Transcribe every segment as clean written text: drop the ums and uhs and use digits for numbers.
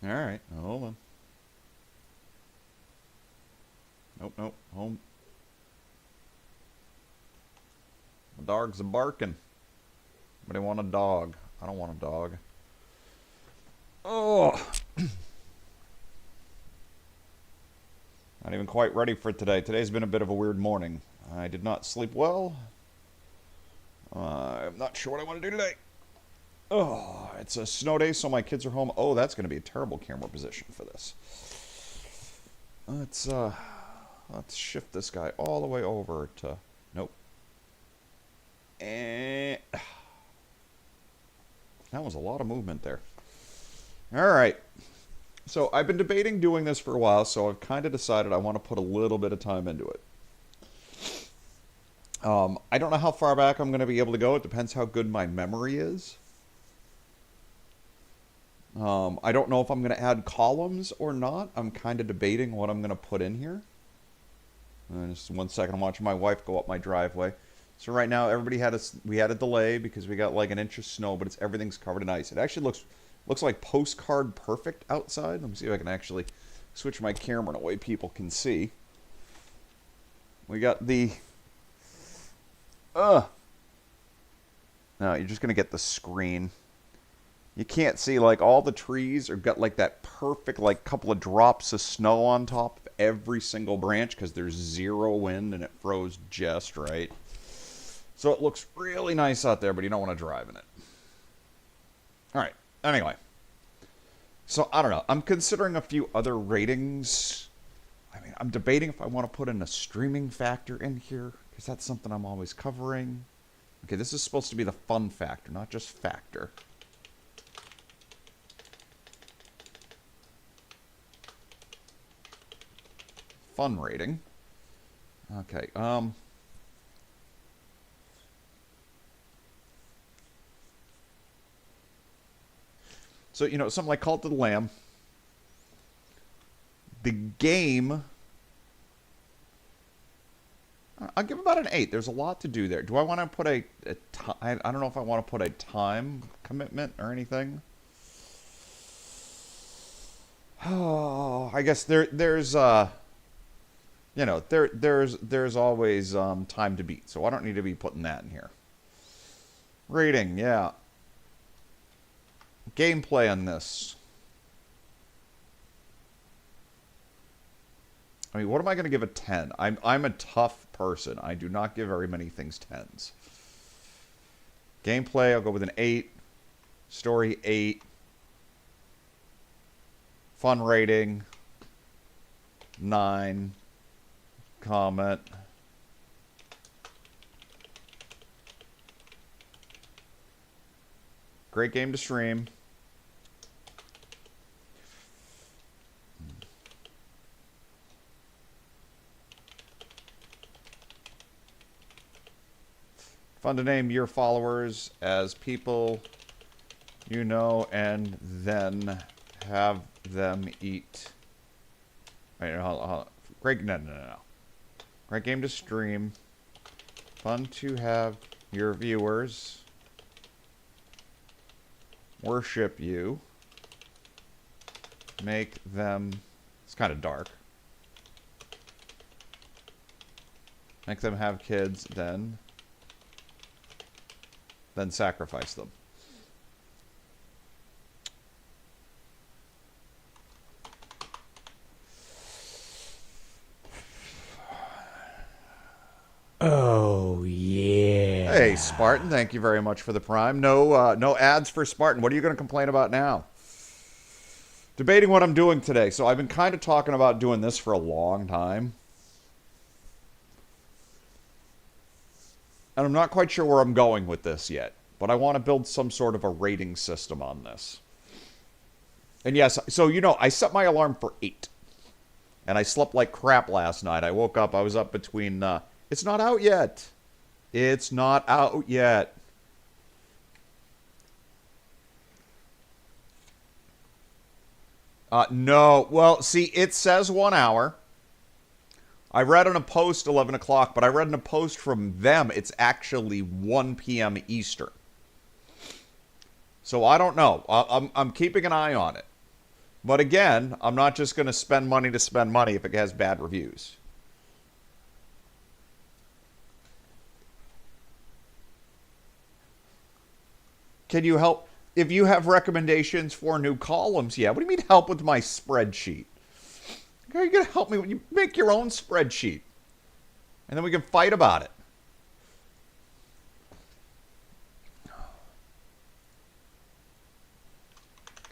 Alright, hold on. Nope, nope. Home. The dog's a barking. Anybody want a dog? I don't want a dog. Oh! Not even quite ready for today. Today's been a bit of a weird morning. I did not sleep well. I'm not sure what I want to do today. Oh, it's a snow day, so my kids are home. Oh, that's going to be a terrible camera position for this. Let's shift this guy all the way over to... Nope. And... That was a lot of movement there. Alright. So I've been debating doing this for a while, so I've kind of decided I want to put a little bit of time into it. I don't know how far back I'm going to be able to go. It depends how good my memory is. I don't know if I'm going to add columns or not. I'm kind of debating what I'm going to put in here. Just 1 second, I'm watching my wife go up my driveway. So right now, we had a delay because we got like an inch of snow, but everything's covered in ice. It actually looks like postcard perfect outside. Let me see if I can actually switch my camera in a way people can see. We got the... No, you're just going to get the screen. You can't see, like, all the trees are got, like, that perfect, like, couple of drops of snow on top of every single branch because there's zero wind and it froze just right. So it looks really nice out there, but you don't want to drive in it. Alright, anyway. So, I don't know. I'm considering a few other ratings. I mean, I'm debating if I want to put in a streaming factor in here, because that's something I'm always covering. Okay, this is supposed to be the fun factor, not just factor. Fun rating. Okay, so, you know, something like Cult of the Lamb. The game... I'll give about an 8. There's a lot to do there. Do I want to put I don't know if I want to put a time commitment or anything. Oh, I guess there's you know, there's always time to beat, so I don't need to be putting that in here. Rating, yeah. Gameplay on this. I mean, what am I going to give a 10? I'm a tough person. I do not give very many things 10s. Gameplay, I'll go with an 8. Story, 8. Fun rating, 9. Comment. Great game to stream. Fun to name your followers as people you know and then have them eat. Wait, hold on. Great, no. Great game to stream. Fun to have your viewers worship you. Make them... It's kind of dark. Make them have kids, then sacrifice them. Oh, yeah. Hey, Spartan, thank you very much for the Prime. No ads for Spartan. What are you going to complain about now? Debating what I'm doing today. So I've been kind of talking about doing this for a long time. And I'm not quite sure where I'm going with this yet. But I want to build some sort of a rating system on this. And yes, so, you know, I set my alarm for 8. And I slept like crap last night. I woke up, I was up between... It's not out yet. It's not out yet. No. Well, see, it says 1 hour. I read on a post 11 o'clock, but I read in a post from them it's actually 1 p.m. Eastern. So I don't know. I'm keeping an eye on it. But again, I'm not just going to spend money to spend money if it has bad reviews. Can you help? If you have recommendations for new columns, yeah. What do you mean help with my spreadsheet? How are you going to help me when you make your own spreadsheet? And then we can fight about it.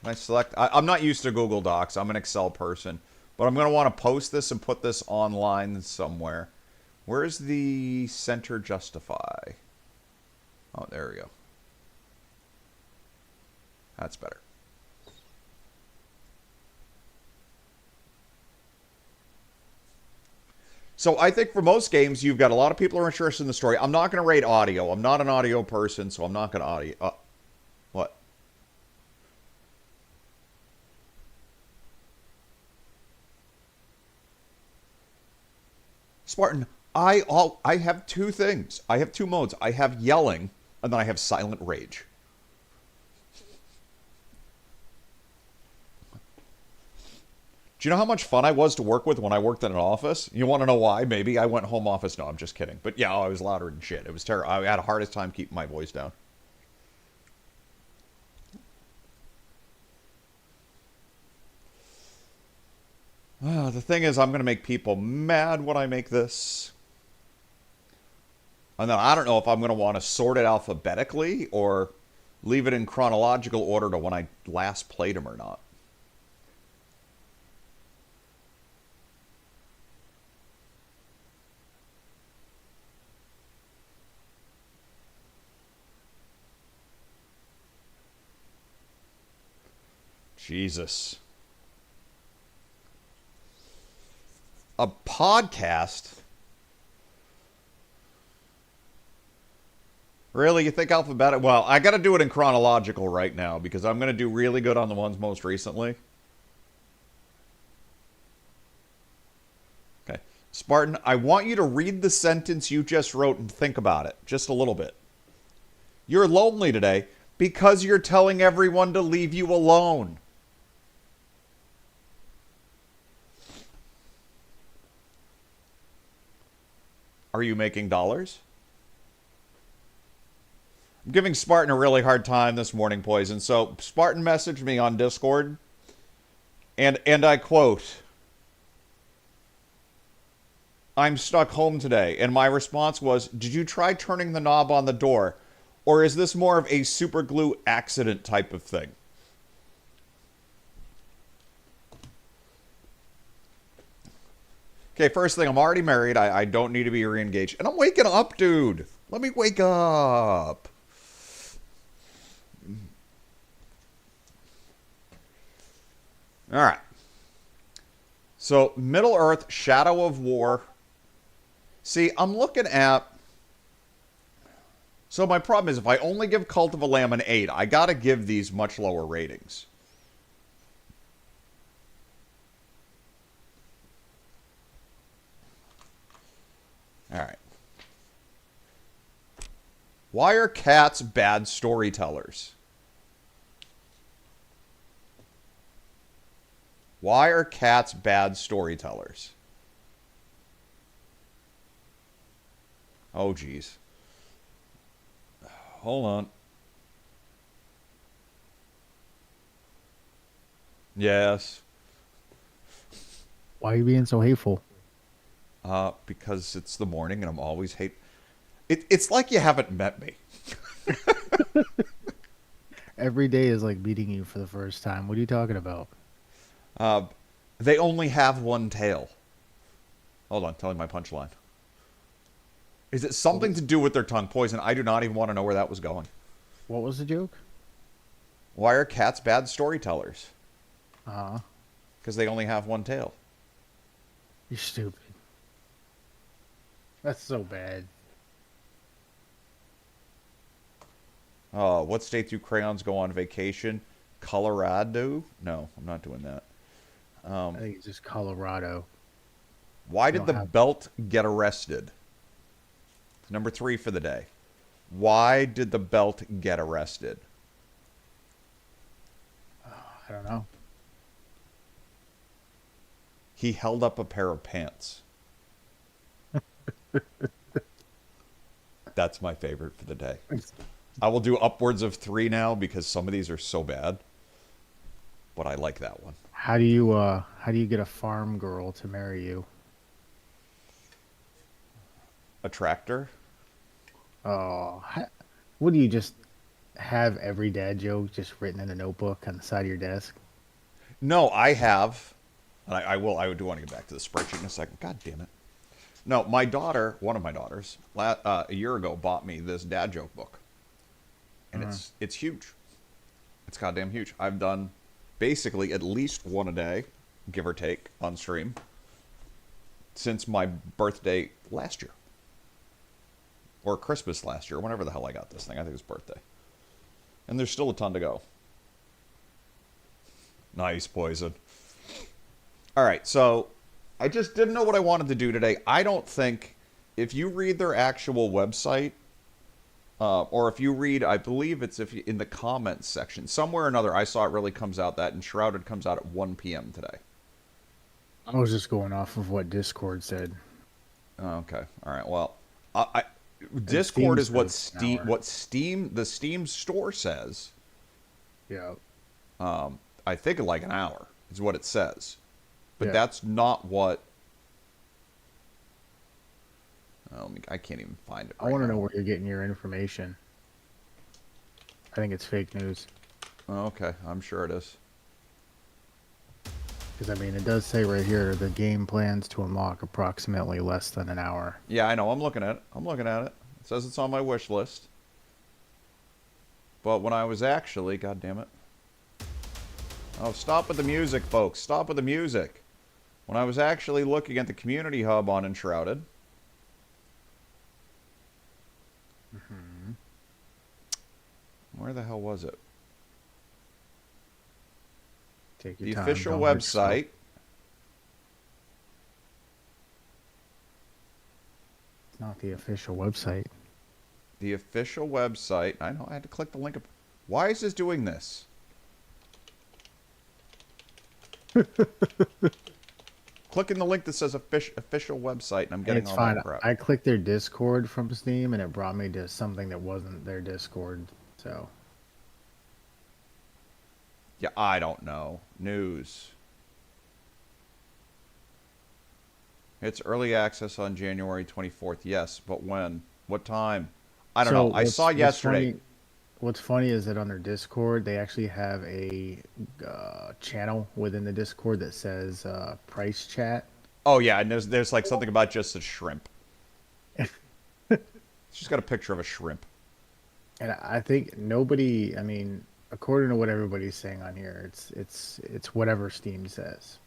Can I select? I'm not used to Google Docs. I'm an Excel person. But I'm going to want to post this and put this online somewhere. Where's the center justify? Oh, there we go. That's better. So I think for most games, you've got a lot of people who are interested in the story. I'm not going to rate audio. I'm not an audio person, so I'm not going to audio. What? Spartan, I have two things. I have two modes. I have yelling, and then I have silent rage. Do you know how much fun I was to work with when I worked in an office? You want to know why? Maybe I went home office. No, I'm just kidding. But yeah, I was louder than shit. It was terrible. I had the hardest time keeping my voice down. The thing is, I'm going to make people mad when I make this. And then I don't know if I'm going to want to sort it alphabetically or leave it in chronological order to when I last played them or not. Jesus. A podcast? Really? You think alphabetic? Well, I got to do it in chronological right now because I'm going to do really good on the ones most recently. Okay. Spartan, I want you to read the sentence you just wrote and think about it just a little bit. You're lonely today because you're telling everyone to leave you alone. Are you making dollars? I'm giving Spartan a really hard time this morning, Poison. So Spartan messaged me on Discord, and I quote, "I'm stuck home today." And my response was, "Did you try turning the knob on the door? Or is this more of a super glue accident type of thing?" Okay, first thing, I'm already married. I don't need to be re-engaged. And I'm waking up, dude. Let me wake up. All right. So, Middle Earth, Shadow of War. See, I'm looking at... So my problem is if I only give Cult of a Lamb an 8, I gotta give these much lower ratings. Alright. Why are cats bad storytellers? Why are cats bad storytellers? Oh, geez. Hold on. Yes. Why are you being so hateful? Because it's the morning and I'm always It's like you haven't met me. Every day is like meeting you for the first time. What are you talking about? They only have one tail. Hold on, telling my punchline. Is it something to do with their tongue? Poison, I do not even want to know where that was going. What was the joke? Why are cats bad storytellers? Uh-huh. Because they only have one tail. You're stupid. That's so bad. What state do crayons go on vacation? Colorado? No, I'm not doing that. I think it's just Colorado. Why did the belt get arrested? Number 3 for the day. Why did the belt get arrested? I don't know. He held up a pair of pants. That's my favorite for the day. I will do upwards of 3 now because some of these are so bad. But I like that one. how do you get a farm girl to marry you? A tractor? Oh, what do you just have every dad joke just written in a notebook on the side of your desk? No, I have. And I will. I do want to get back to the spreadsheet in a second. God damn it. No, my daughter, one of my daughters, a year ago bought me this dad joke book. And Uh-huh. it's huge. It's goddamn huge. I've done basically at least one a day, give or take, on stream since my birthday last year. Or Christmas last year, whenever the hell I got this thing. I think it was birthday. And there's still a ton to go. Nice, Poison. All right, so I just didn't know what I wanted to do today. I don't think if you read their actual website, or if you read, I believe it's if you, in the comments section, somewhere or another, I saw it really comes out that Enshrouded comes out at 1 p.m. today. I was just going off of what Discord said. Oh, okay, all right. Well, I And Steam Discord is what says an hour. The Steam store says. Yeah. I think like an hour is what it says, but Yeah. that's not what. Oh, I can't even find it I right want to know now. where you're getting your information. I think it's fake news. Oh, okay, I'm sure it is. Because, I mean, it does say right here the game plans to unlock approximately less than an hour. Yeah, I know. I'm looking at it. I'm looking at it. It says it's on my wish list. But when I was actually, God damn it. Oh, stop with the music, folks. Stop with the music. When I was actually looking at the community hub on Enshrouded. Where the hell was it? Take your The time. official Don't hurt yourself. website. It's not the official website. The official website. I know, I had to click the link. Why is this doing this? Clicking the link that says official website, and I'm And getting it's all fine. that crap. I clicked their Discord from Steam, and it brought me to something that wasn't their Discord. So, Yeah, I don't know. News. It's early access on January 24th. Yes, but when? What time? I don't know. I saw yesterday. What's funny is that on their Discord, they actually have a channel within the Discord that says price chat. Oh yeah, and there's like something about just a shrimp. It's just got a picture of a shrimp. And I think nobody, I mean, according to what everybody's saying on here, it's whatever Steam says.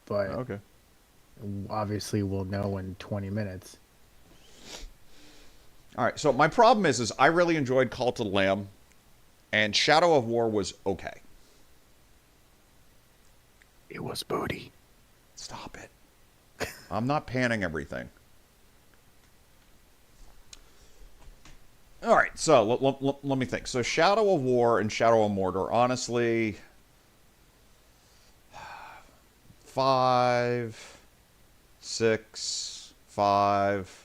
But Okay. obviously we'll know in 20 minutes. All right. So my problem is I really enjoyed Call to the Lamb, and Shadow of War was okay. It was booty. Stop it. I'm not panning everything. All right, so let me think. So Shadow of War and Shadow of Mordor, honestly, 5, 6, 5.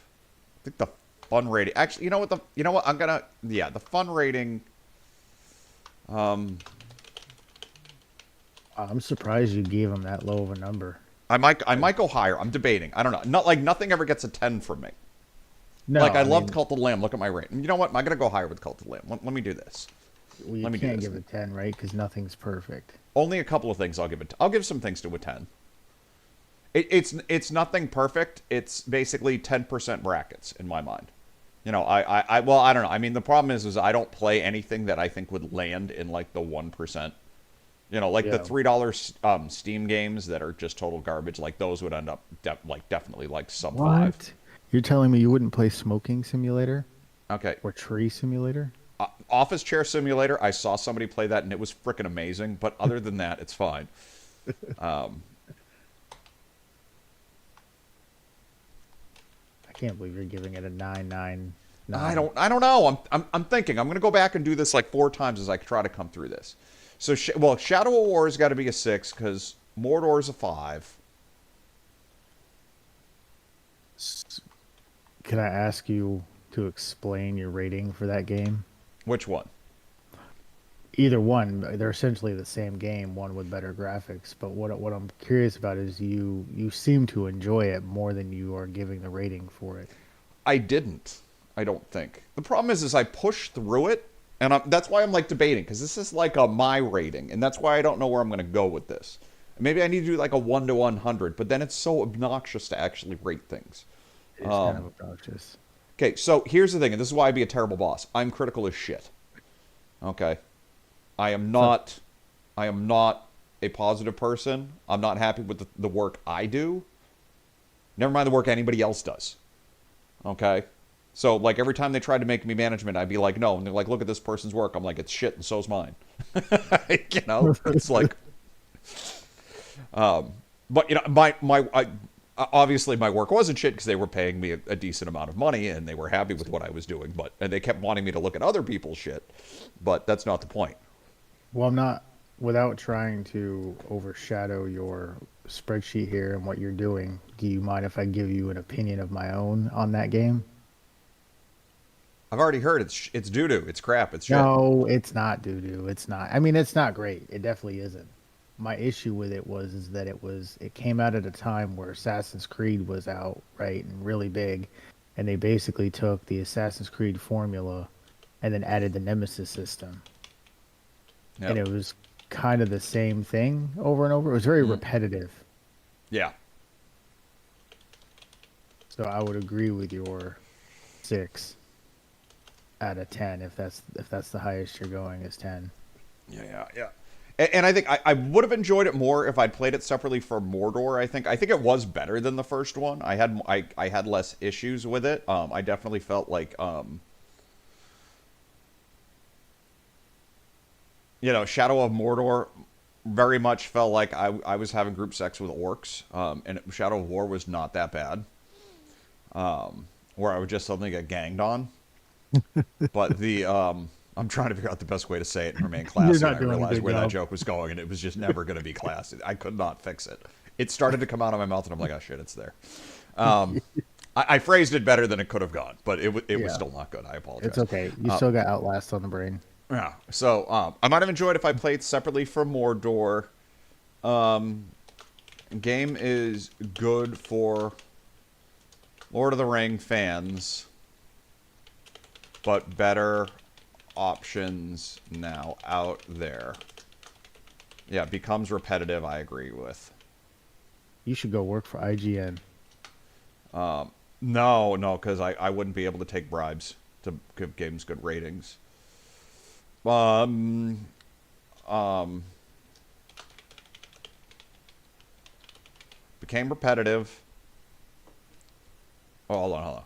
I think the fun rating. Actually, you know what? The fun rating. I'm surprised you gave him that low of a number. I might go higher. I'm debating. I don't know. Not like nothing ever gets a 10 from me. No, Like I mean, loved Cult of the Lamb. Look at my rating. You know what? I'm gonna go higher with Cult of the Lamb. Let me do this. well, you let me do can't this. give it 10, right? Because nothing's perfect. Only a couple of things I'll give it. I'll give some things to a 10. It's nothing perfect. It's basically 10% brackets in my mind. You know, well, I don't know. I mean, the problem is I don't play anything that I think would land in like the 1%. You know, like the Yeah. $3 Steam games that are just total garbage. Like those would end up definitely like sub 5. What? You're telling me you wouldn't play Smoking Simulator Okay. or Tree Simulator? Office Chair Simulator. I saw somebody play that and it was freaking amazing. But other than that, it's fine. I can't believe you're giving it a 999. I don't know. I'm thinking. I'm going to go back and do this like 4 times as I try to come through this. So, Shadow of War has got to be a 6 because Mordor's a 5. Can I ask you to explain your rating for that game? Which one? Either one, they're essentially the same game, one with better graphics. But what I'm curious about is you seem to enjoy it more than you are giving the rating for it. I didn't. I don't think. The problem is I pushed through it, and that's why I'm like debating because this is like a my rating, and that's why I don't know where I'm going to go with this. Maybe I need to do like a 1 to 100, but then it's so obnoxious to actually rate things. It is kind of obnoxious. Okay, so here's the thing, and this is why I'd be a terrible boss. I'm critical as shit. Okay, I am So not. I am not a positive person. I'm not happy with the work I do. Never mind the work anybody else does. Okay, so like every time they tried to make me management, I'd be like, no, and they're like, look at this person's work. I'm like, it's shit, and so's mine. You know, it's like, but you know, obviously my work wasn't shit because they were paying me a decent amount of money and they were happy with what I was doing, but and they kept wanting me to look at other people's shit, but that's not the point. Well, I'm not, without trying to overshadow your spreadsheet here and what you're doing, do you mind if I give you an opinion of my own on that game? I've already heard it's doo doo, it's crap, it's shit. No, it's not doo doo. It's not. I mean, it's not great. It definitely isn't. My issue with it was is that it came out at a time where Assassin's Creed was out, right, and really big, and they basically took the Assassin's Creed formula and then added the Nemesis system. And Yep. it was kind of the same thing over and over. It was very Mm. repetitive. Yeah. So I would agree with your 6 out of 10 if that's the highest you're going is 10. Yeah. And I think I would have enjoyed it more if I'd played it separately for Mordor. I think it was better than the first one. I had less issues with it. I definitely felt like you know, Shadow of Mordor very much felt like I was having group sex with orcs, and Shadow of War was not that bad, where I would just suddenly get ganged on. But I'm trying to figure out the best way to say it and remain You're classy, and not I doing a realized good where that job. joke was going, and it was just never going to be classy. I could not fix it. It started to come out of my mouth, and I'm like, oh shit, it's there. I phrased it better than it could have gone, but it was Yeah, still not good. I it's apologize. okay. You still got Outlast on the brain. Yeah. So I might have enjoyed if I played separately from Mordor. Game is good for Lord of the Ring fans, but better options now out there. Yeah, it becomes repetitive. I agree with. You should go work for IGN. No, because I wouldn't be able to take bribes to give games good ratings. Um, um, Became repetitive. Oh, hold on.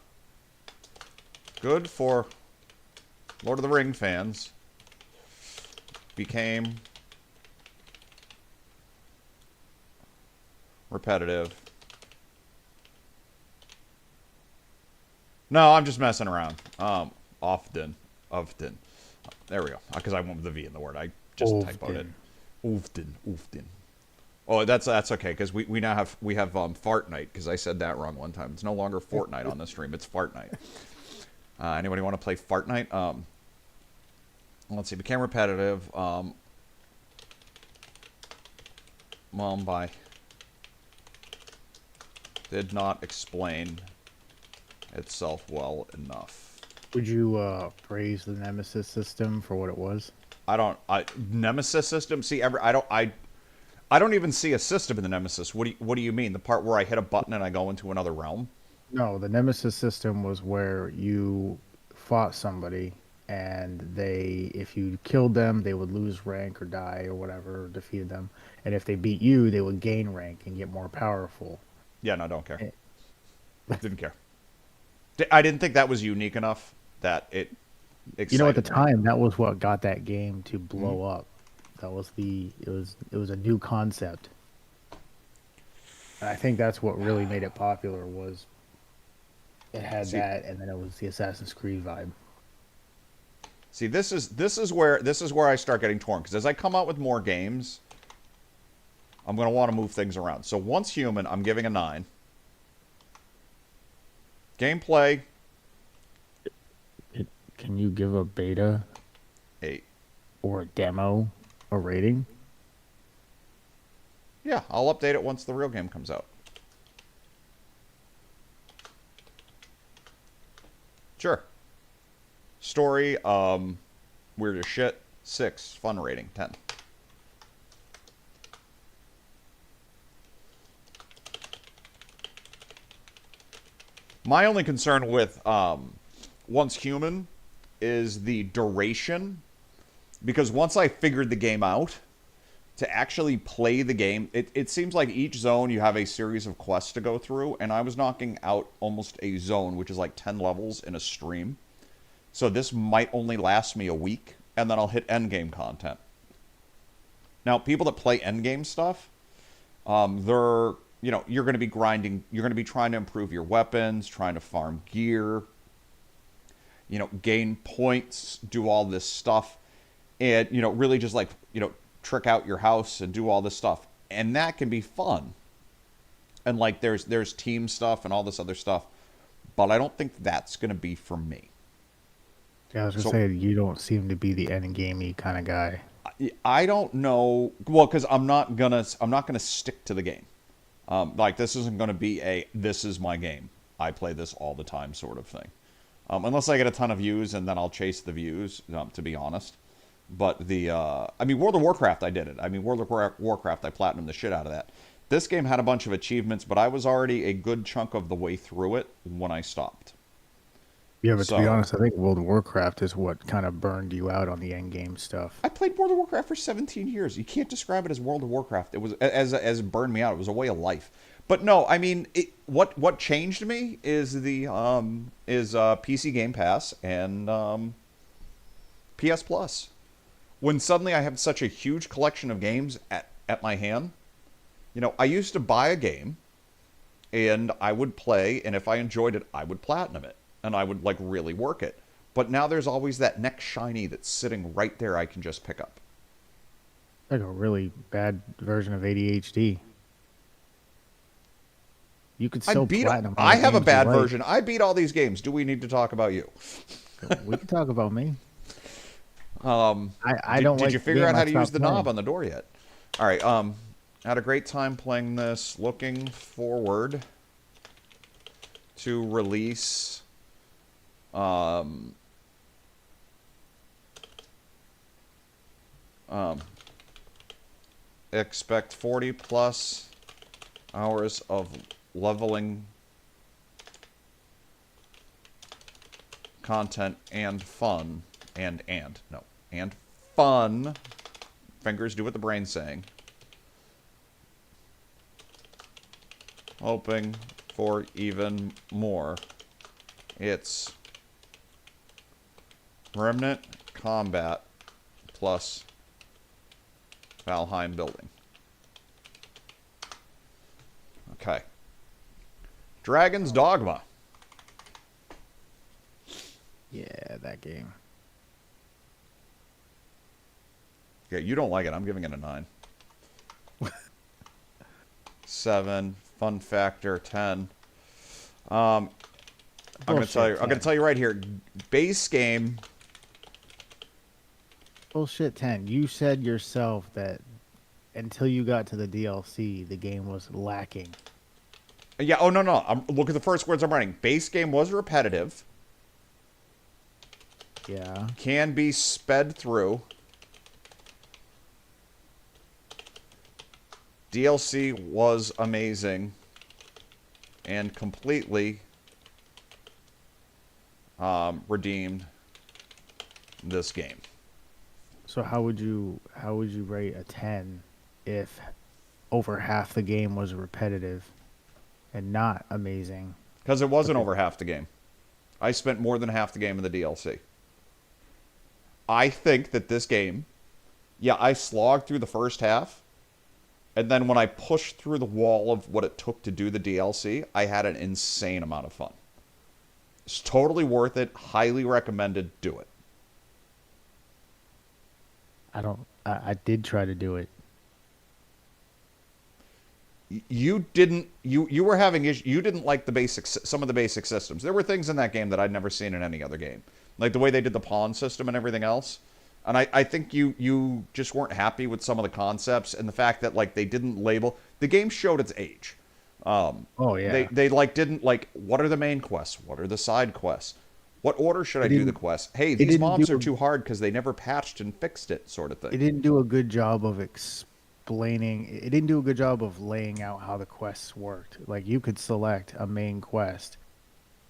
Good for Lord of the Ring fans. Became repetitive. No, I'm just messing around. Often. There we go. Because I went with the V in the word. I just typoed it. Often. Often. Oh, that's okay because we now have fart night because I said that wrong one time. It's no longer Fortnite on the stream. It's fart night. Anybody want to play fart night? Let's see. Became repetitive. By did not explain itself well enough. Would you praise the Nemesis system for what it was? Nemesis system. See, I don't even see a system in the Nemesis. What do you mean? The part where I hit a button and I go into another realm? No, the Nemesis system was where you fought somebody and if you killed them, they would lose rank or die or whatever, or defeated them. And if they beat you, they would gain rank and get more powerful. Yeah, no, don't care. Eh, Didn't care. I didn't think that was unique enough that it You know, at the excited me. time, that was what got that game to Mhm. blow up. It was a new concept. And I think that's what really made it popular was it had See, that and then it was the Assassin's Creed vibe. see, this is where I start getting torn because as I come out with more games, I'm gonna want to move things around. So once human, I'm giving a 9. Gameplay Can you give a beta 8. or a demo a rating? Yeah, I'll update it once the real game comes out. Sure. Story, weird as shit, 6. Fun rating, 10. My only concern with Once Human is the duration, because once I figured the game out, to actually play the game, it seems like each zone you have a series of quests to go through, and I was knocking out almost a zone, which is like 10 levels in a stream. So this might only last me a week, and then I'll hit endgame content. Now, people that play endgame stuff, they're, you're going to be grinding, you're going to be trying to improve your weapons, trying to farm gear, gain points, do all this stuff, and, really just like, trick out your house and do all this stuff. And that can be fun. And like there's team stuff and all this other stuff, but I don't think that's going to be for me. Yeah, I was gonna So say you don't seem to be the end gamey kind of guy. I don't know. Well, because I'm not gonna stick to the game. Like this isn't gonna be this is my game. I play this all the time sort of thing. Unless I get a ton of views, and then I'll chase the views. To be honest, but World of Warcraft, I did it. World of Warcraft, I platinumed the shit out of that. This game had a bunch of achievements, but I was already a good chunk of the way through it when I stopped. Yeah, but to be So honest, I think World of Warcraft is what kind of burned you out on the end game stuff. I played World of Warcraft for 17 years. You can't describe it as World of Warcraft. It was as it burned me out. It was a way of life. But no, what changed me is the PC Game Pass and PS Plus. When suddenly I have such a huge collection of games at my hand, I used to buy a game and I would play, and if I enjoyed it, I would platinum it and I would like really work it. But now there's always that next shiny that's sitting right there I can just pick up. Like a really bad version of ADHD. You could I still beat platinum all I the have a games you bad like. version. I beat all these games. Do we need to talk about you? We can talk about me. Um I did, don't did like you the figure game out I how to use stopped the playing. knob on the door yet? All right. Had a great time playing this. Looking forward to release um um expect 40 plus hours of leveling content and fun and fun. Fingers do what the brain's saying. Hoping for even more. It's Remnant Combat plus Valheim building. Okay. Dragon's Dogma. Yeah, that game. Yeah, you don't like it. I'm giving it a 9. 7. Fun factor 10. I'm gonna tell you. I'm gonna tell you right here. Base game. Bullshit 10. You said yourself that until you got to the DLC, the game was lacking. Yeah. Oh no. Look at the first words I'm writing. Base game was repetitive. Yeah. Can be sped through. DLC was amazing and completely redeemed this game. So how would you rate a 10 if over half the game was repetitive and not amazing? Because it wasn't Okay. over half the game. I spent more than half the game in the DLC. I think that this game, yeah, I slogged through the first half, and then when I pushed through the wall of what it took to do the DLC, I had an insane amount of fun. It's totally worth it. Highly recommended. Do it. I did try to do it. You didn't. You were having issues. You didn't like the basics. Some of the basic systems. There were things in that game that I'd never seen in any other game. like the way they did the pawn system and everything else. And I think you just weren't happy with some of the concepts and the fact that like they didn't label the game showed its age. Oh They yeah, they like didn't like what are the main quests? What are the side quests? What order should it I do the didn't quests? Hey, it these didn't do mobs are too hard because they never patched and fixed it, sort of thing. it didn't do a good job of explaining. It didn't do a good job of laying out how the quests worked. Like you could select a main quest,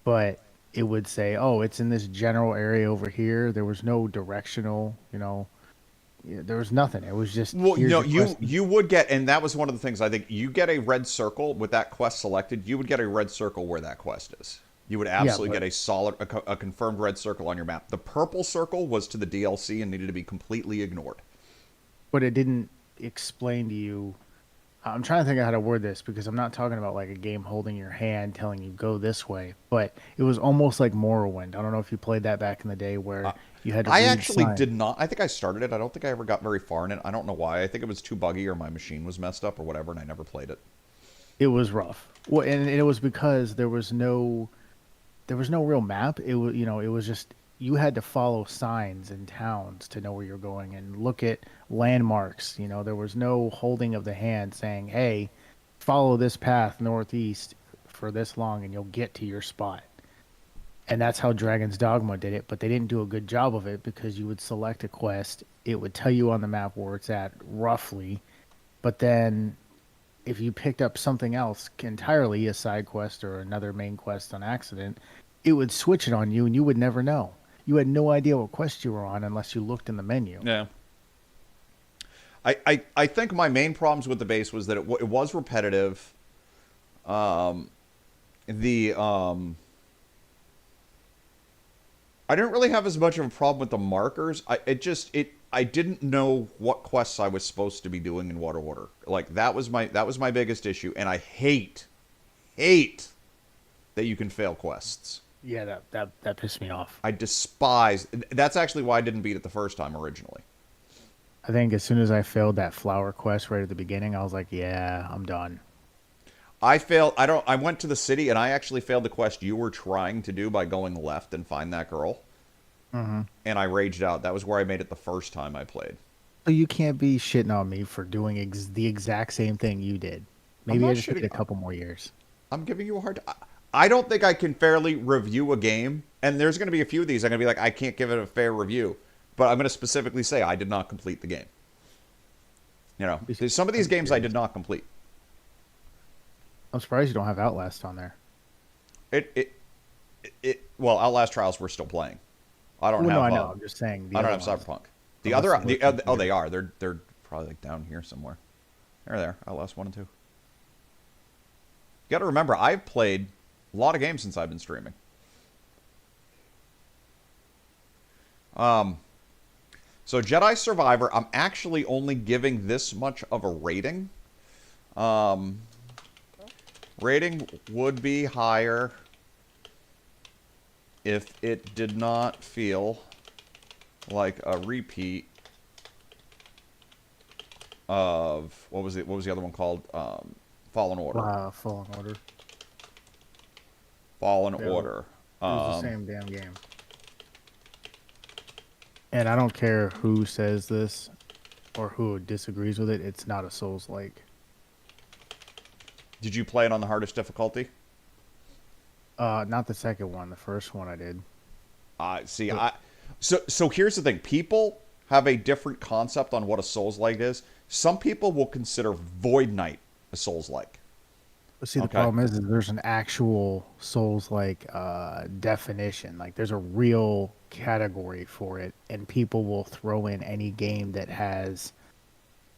but it would say, "Oh, it's in this general area over here." There was no directional, there was nothing. It was just Well, here's no, your quest. you would get, and that was one of the things I think you get a red circle with that quest selected. You would get a red circle where that quest is. You would Yeah, absolutely but get a solid, a confirmed red circle on your map. The purple circle was to the DLC and needed to be completely ignored. it didn't explain to you. I'm trying to think of how to word this because I'm not talking about like a game holding your hand telling you go this way, but it was almost like Morrowind. I don't know if you played that back in the day Uh, where you had to I read actually signs. did not. I think I started it. I don't think I ever got very far in it. I don't know why. I think it was too buggy or my machine was messed up or whatever, and I never played it. It was rough. Well, and it was because there was no real map. It was just you had to follow signs in towns to know where you're going and look at landmarks. There was no holding of the hand saying, "Hey, follow this path northeast for this long and you'll get to your spot." And that's how Dragon's Dogma did it, but they didn't do a good job of it because you would select a quest, it would tell you on the map where it's at roughly, but then if you picked up something else entirely, a side quest or another main quest on accident, it would switch it on you and you would never know. You had no idea what quest you were on unless you looked in the menu. Yeah. I think my main problems with the base was that it was repetitive. Um, the I didn't really have as much of a problem with the markers. I didn't know what quests I was supposed to be doing in what order. Like that was my biggest issue, and I hate that you can fail quests. Yeah, that pissed me off. I despise. That's actually why I didn't beat it the first time originally. I think as soon as I failed that flower quest right at the beginning, I was like, yeah, I'm done. I failed. I don't. I went to the city and I actually failed the quest you were trying to do by going left and find that girl. Hmm. And I raged out. That was where I made it the first time I played. So you can't be shitting on me for doing the exact same thing you did. I'm Maybe I not just need shitting. a couple more years. I'm giving you a hard. I don't think I can fairly review a game, and there's going to be a few of these. I'm going to be like, I can't give it a fair review, but I'm going to specifically say I did not complete the game. There's some of I'd these be games I curious. did not complete. I'm surprised you don't have Outlast on there. Well, Outlast Trials we're still playing. I don't Well, no, have. I know. I'm just saying the I don't other have ones. Cyberpunk. I The must other, have looked into oh, it. they are. They're probably like down here somewhere. They're there. Outlast 1 and 2. You got to remember, I've played a lot of games since I've been streaming. Um, so Jedi Survivor, I'm actually only giving this much of a rating. Um, Rating would be higher if it did not feel like a repeat of what was the other one called? Fallen Order. Fallen Order. Fallen Yeah, Order. it was the same damn game. And I don't care who says this or who disagrees with it. It's not a Souls like. Did you play it on the hardest difficulty? Not the second one. The first one I did. See, But so here's the thing. People have a different concept on what a Souls-like is. Some people will consider Void Knight a Souls-like. see, the Okay. problem is there's an actual Souls like definition. Like there's a real category for it, and people will throw in any game that has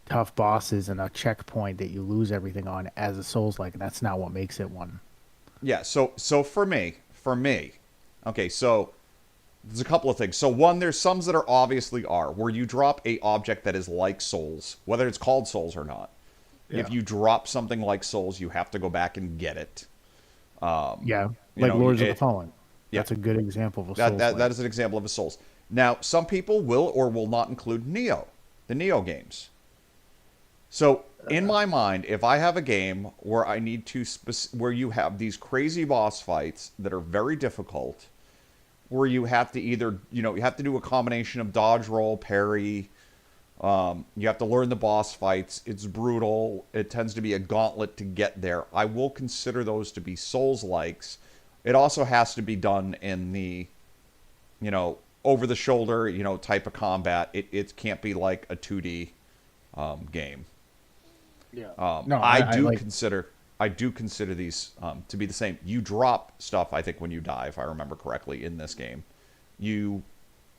tough bosses and a checkpoint that you lose everything on as a Souls like, and that's not what makes it one. Yeah, so for me, okay, so there's a couple of things. So one, there's some that are obviously are, where you drop a object that is like Souls, whether it's called Souls or not. Yeah. If you drop something like Souls, you have to go back and get it. Yeah, You like know, Lords of the Fallen. yeah, That's a good example of a that Souls that, like. that is an example of a Souls. Now, some people will or will not include the Neo games. So, in my mind, if I have a game where I need to where you have these crazy boss fights that are very difficult, where you have to either, you have to do a combination of dodge, roll, parry. You have to learn the boss fights. It's brutal. It tends to be a gauntlet to get there. I will consider those to be Souls-likes. It also has to be done in the, over the shoulder, type of combat. It can't be like a 2D game. Yeah. No, I like. I do consider these to be the same. You drop stuff, I think, when you die, if I remember correctly, in this game. You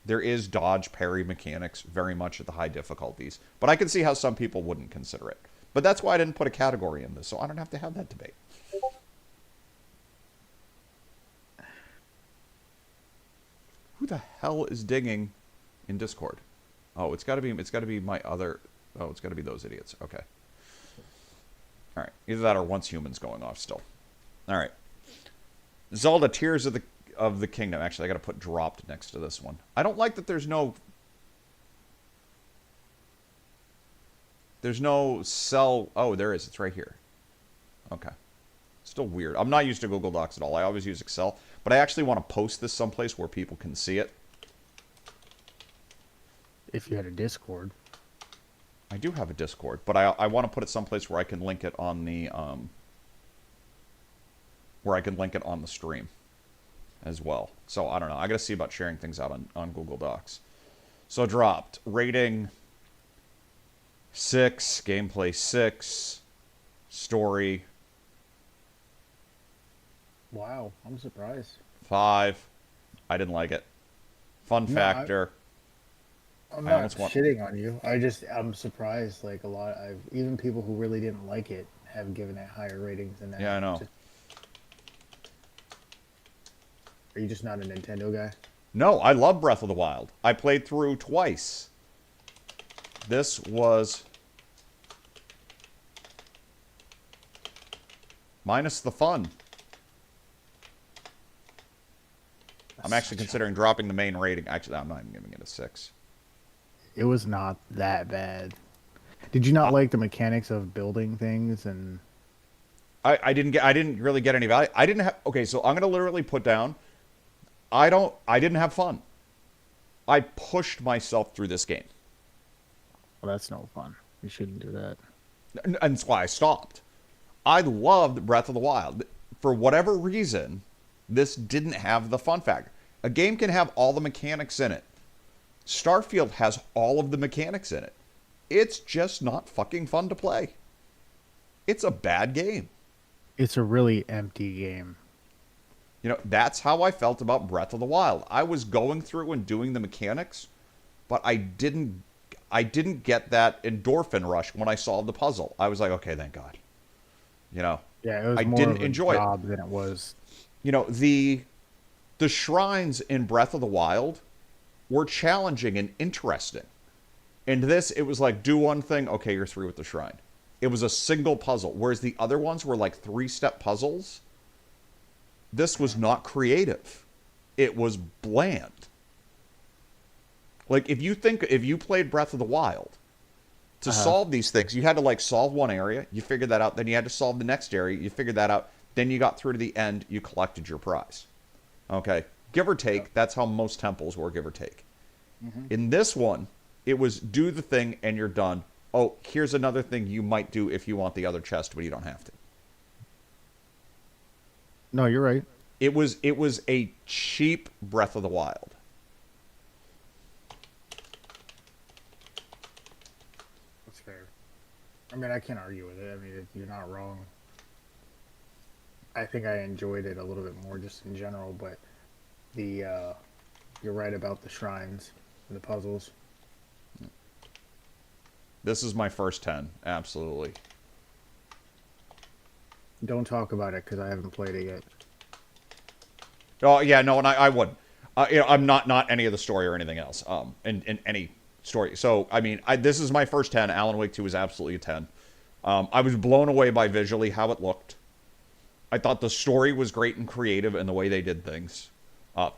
There is dodge parry mechanics very much at the high difficulties, but I can see how some people wouldn't consider it. But that's why I didn't put a category in this, so I don't have to have that debate. Who the hell is dinging in Discord? Oh, it's got to be my other. Oh, it's got to be those idiots. Okay. All right. Either that or Once Humans going off still. All right. Zelda Tears of the Kingdom. Actually, I got to put dropped next to this one. I don't like that there's no cell. Oh, there is. It's right here. Okay. Still weird. I'm not used to Google Docs at all. I always use Excel. But I actually want to post this someplace where people can see it. If you had a Discord. I do have a Discord, but I want to put it someplace where I can link it on the stream as well. So I don't know. I got to see about sharing things out on Google Docs. So dropped. Rating 6, gameplay 6, story Wow, I'm surprised. 5. I didn't like it. Fun factor. I'm not shitting on you. I'm surprised. Like even people who really didn't like it have given it higher ratings than that. Yeah, I know. Are you just not a Nintendo guy? No, I love Breath of the Wild. I played through twice. This was minus the fun. I'm actually considering dropping the main rating. Actually, I'm not even giving it a 6. It was not that bad. Did you not like the mechanics of building things and? I didn't really get any value. I didn't have. Okay, so I'm gonna literally put down. I didn't have fun. I pushed myself through this game. Well, that's no fun. You shouldn't do that. And that's why I stopped. I loved Breath of the Wild. For whatever reason, this didn't have the fun factor. A game can have all the mechanics in it. Starfield has all of the mechanics in it. It's just not fucking fun to play. It's a bad game. It's a really empty game. That's how I felt about Breath of the Wild. I was going through and doing the mechanics, but I didn't get that endorphin rush when I solved the puzzle. I was like, okay, thank God. Yeah, it was I more didn't of a enjoy job it than it was. The shrines in Breath of the Wild were challenging and interesting. In this, it was like, do one thing, okay, you're through with the shrine. It was a single puzzle, whereas the other ones were like 3-step puzzles. This was not creative. It was bland. Like, if you played Breath of the Wild, to solve these things, you had to, like, solve one area, you figured that out, then you had to solve the next area, you figured that out, then you got through to the end, you collected your prize. Okay? Give or take, that's how most temples were, give or take. Mm-hmm. In this one, it was do the thing and you're done. Oh, here's another thing you might do if you want the other chest, but you don't have to. No, you're right. It was a cheap Breath of the Wild. That's fair. I mean, I can't argue with it. I mean, you're not wrong. I think I enjoyed it a little bit more just in general, but you're right about the shrines and the puzzles. This is my first 10, absolutely. Don't talk about it because I haven't played it yet. Oh yeah, no, and I wouldn't. I'm not any of the story or anything else. In any story. So I mean, this is my first 10. Alan Wake 2 was absolutely a 10. I was blown away by visually how it looked. I thought the story was great and creative in the way they did things.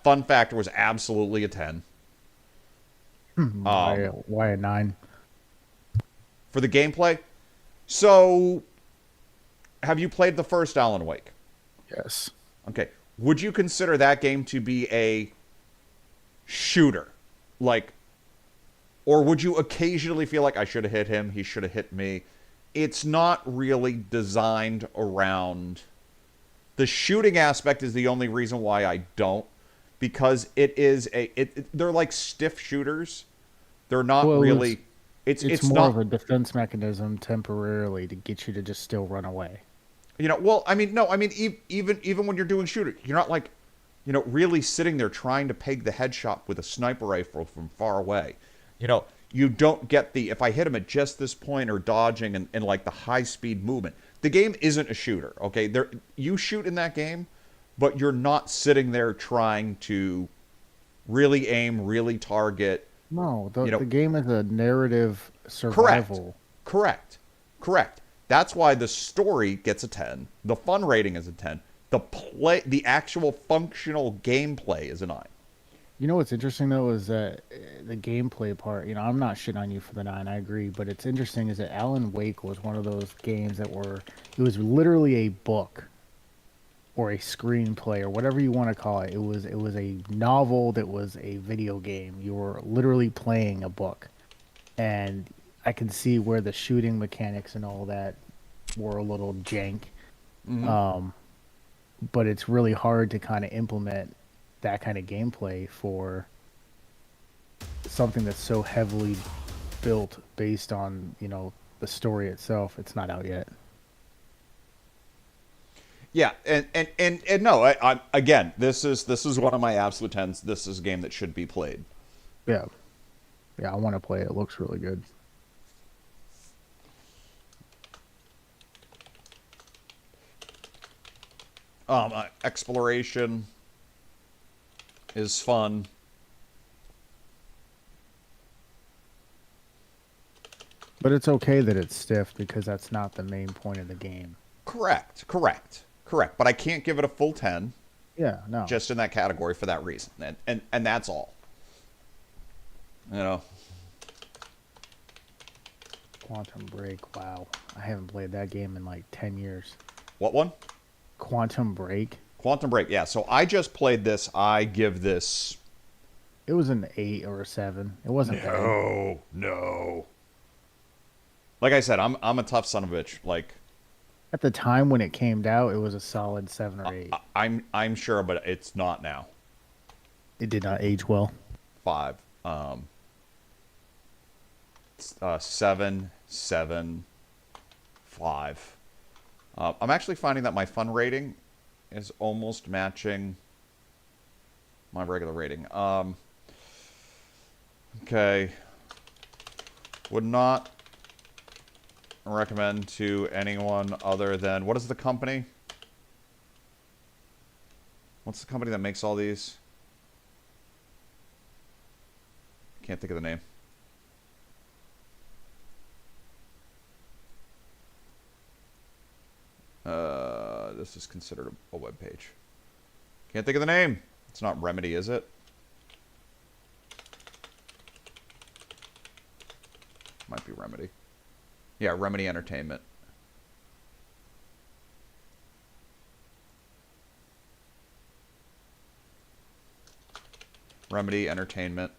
Fun factor was absolutely a 10. Why a 9? For the gameplay. So, have you played the first Alan Wake? Yes. Okay. Would you consider that game to be a shooter. Like, or would you occasionally feel like I should have hit him, he should have hit me? It's not really designed around the shooting aspect is the only reason why I don't, because it is they're like stiff shooters. They're not Well, really it's it's more of not a defense mechanism temporarily to get you to just still run away. well, I mean, no, I mean, even when you're doing shooter, you're not like, really sitting there trying to peg the headshot with a sniper rifle from far away. You don't get the if I hit him at just this point or dodging and like the high speed movement. The game isn't a shooter, okay? You shoot in that game, but you're not sitting there trying to really aim, really target. No, You know, the game is a narrative correct, survival. correct, correct. That's why the story gets a 10. The fun rating is a 10. The actual functional gameplay is a 9. You know what's interesting though is that the gameplay part. I'm not shitting on you for the 9. I agree, but it's interesting is that Alan Wake was one of those games that were. It was literally a book or a screenplay or whatever you want to call it. It was a novel that was a video game. You were literally playing a book, and I can see where the shooting mechanics and all that were a little jank. Mm-hmm. Um, but it's really hard to kind of implement that kind of gameplay for something that's so heavily built based on the story itself. It's not out yet. Yeah, and no, again, this is one of my absolute 10s. This is a game that should be played. Yeah, yeah, I want to play it. It looks really good. Exploration is fun. But it's okay that it's stiff because that's not the main point of the game. Correct, correct, correct. But I can't give it a full 10 Yeah, no. just in that category for that reason. And that's all. You know. Quantum Break, wow. I haven't played that game in like 10 years. What one? Quantum Break. Quantum Break. Yeah, so I just played this. I give this It was an 8 or a 7. It wasn't bad. no. Like I said, I'm a tough son of a bitch. Like At the time when it came out, it was a solid 7 or 8. I'm sure, but it's not now. It did not age well. 5. 7, 7, 5. I'm actually finding that my fun rating is almost matching my regular rating. Okay. Would not recommend to anyone other than... What is the company? What's the company that makes all these? Can't think of the name. This is considered a web page. Can't think of the name. It's not Remedy, is it? Might be Remedy. Yeah, Remedy Entertainment. Remedy Entertainment.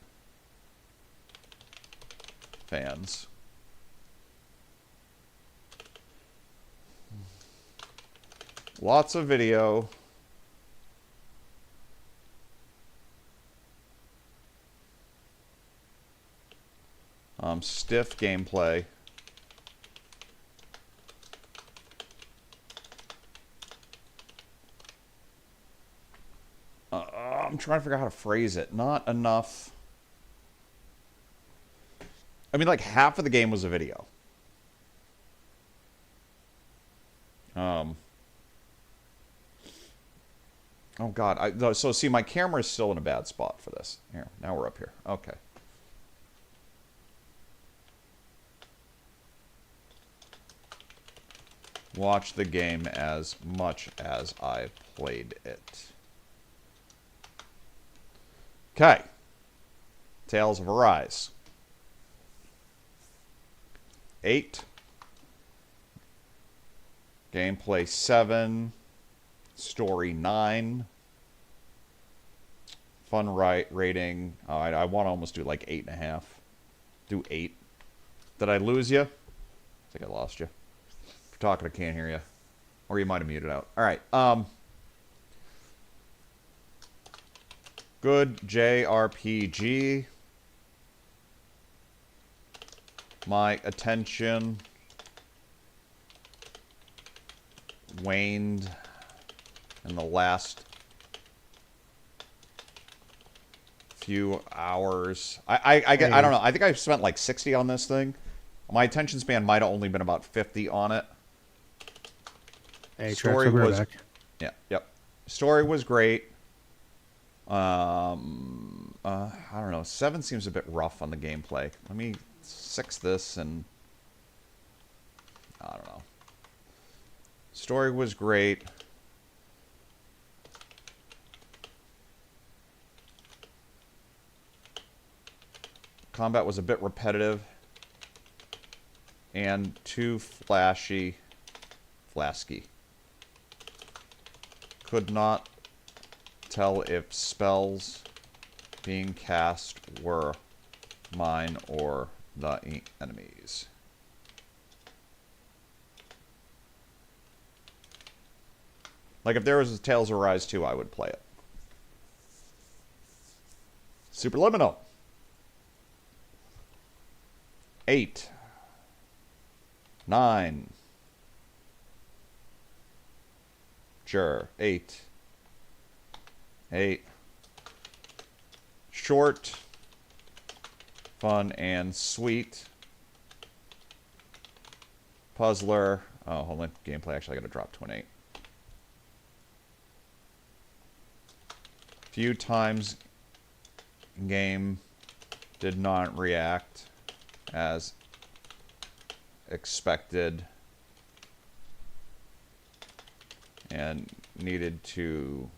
Fans. Lots of video. Stiff gameplay. I'm trying to figure out how to phrase it. Not enough. I mean, like half of the game was a video. Oh God! So see, my camera is still in a bad spot for this. Here, now we're up here. Okay. Watch the game as much as I played it. Okay. Tales of Arise. 8. Gameplay 7. Story 9. Fun rating. Oh, I want to almost do like 8.5. Do 8. Did I lose you? I think I lost you. If you're talking, I can't hear you. Or you might have muted out. All right. Good JRPG. My attention waned in the last few hours. I don't know. I think I've spent like 60 on this thing. My attention span might have only been about 50 on it. Hey, Story Trax, was back. yeah, yep. Story was great. I don't know. 7 seems a bit rough on the gameplay. Let me 6 this and I don't know. Story was great. Combat was a bit repetitive and too flasky. Could not tell if spells being cast were mine or the enemies. Like if there was a Tales of Rise 2, I would play it. Superliminal. 8. 9. Sure. 8. 8. Short, fun, and sweet. Puzzler. Oh, hold on. Gameplay. Actually, I got to drop to an 8. Few times game did not react as expected and needed to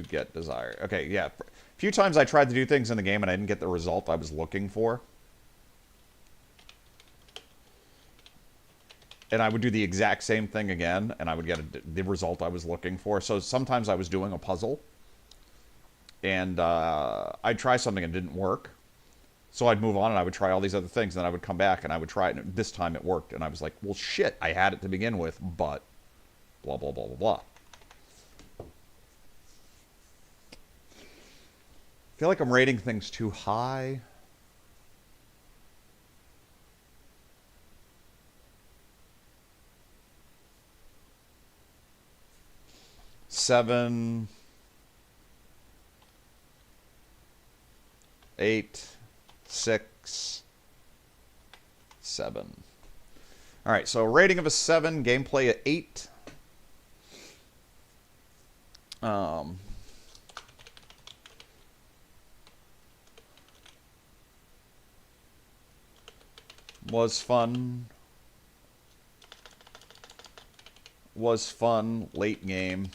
get desired. Okay, yeah. A few times I tried to do things in the game and I didn't get the result I was looking for. And I would do the exact same thing again, and I would get the result I was looking for. So sometimes I was doing a puzzle, and I'd try something and it didn't work. So I'd move on, and I would try all these other things, and then I would come back, and I would try it, and this time it worked. And I was like, well, shit, I had it to begin with, but blah, blah, blah, blah, blah. I feel like I'm rating things too high. Seven, 8, 6, 7. All right, so rating of a 7, gameplay at 8. Was fun. Was fun, late game.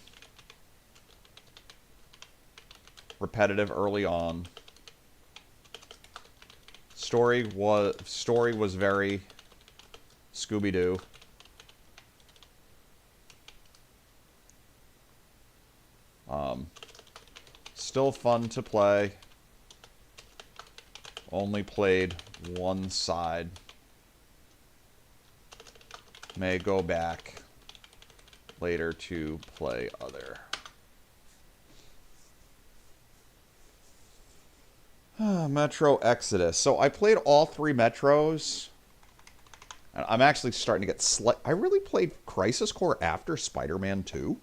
Repetitive early on. Story was very Scooby-Doo. Still fun to play. Only played one side. May go back later to play other. Metro Exodus. So I played all 3 Metros. I'm actually starting to get I really played Crisis Core after Spider-Man 2.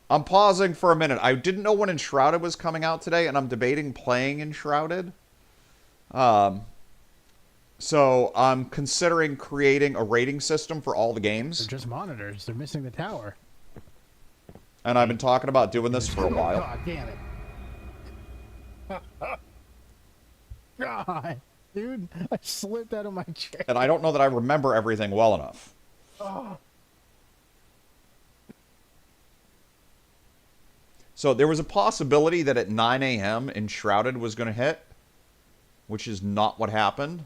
I'm pausing for a minute. I didn't know when Enshrouded was coming out today, and I'm debating playing Enshrouded. So I'm considering creating a rating system for all the games. They're just monitors. They're missing the tower. And I've been talking about doing this for a while. God damn it. God, dude, I slipped out of my chair. And I don't know that I remember everything well enough. Oh. So there was a possibility that at 9 a.m. Enshrouded was going to hit, which is not what happened.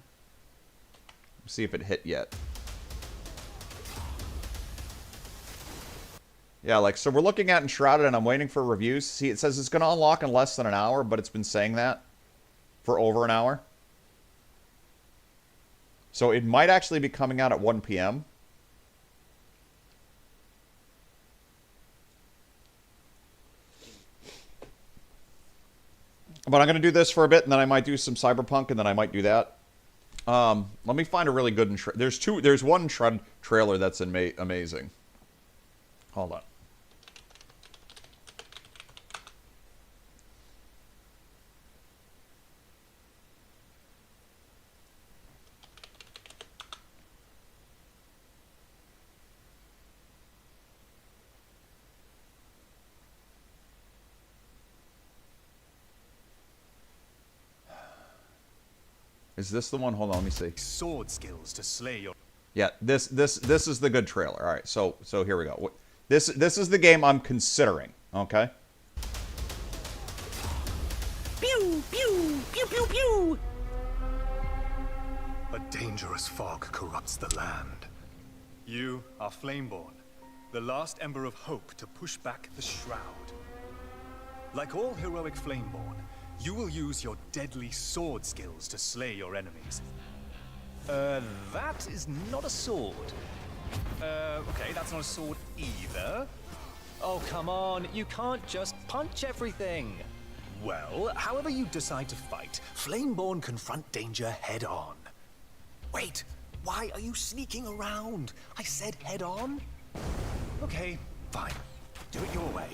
Let's see if it hit yet. Yeah, like, so we're looking at Enshrouded, and I'm waiting for reviews. See, it says it's going to unlock in less than an hour, but it's been saying that for over an hour. So it might actually be coming out at 1 p.m. But I'm going to do this for a bit, and then I might do some Cyberpunk, and then I might do that. Let me find a really good... There's one Shred trailer that's amazing. Hold on. Is this the one? Hold on, let me see. Sword skills to slay your... Yeah, this is the good trailer. All right, so here we go. This is the game I'm considering. Okay. Pew, pew, pew, pew, pew. A dangerous fog corrupts the land. You are Flameborn, the last ember of hope to push back the Shroud. Like all heroic Flameborn, you will use your deadly sword skills to slay your enemies. That is not a sword. Okay, that's not a sword either. Oh, come on. You can't just punch everything. Well, however you decide to fight, Flameborn confront danger head on. Wait, why are you sneaking around? I said head on. Okay, fine. Do it your way.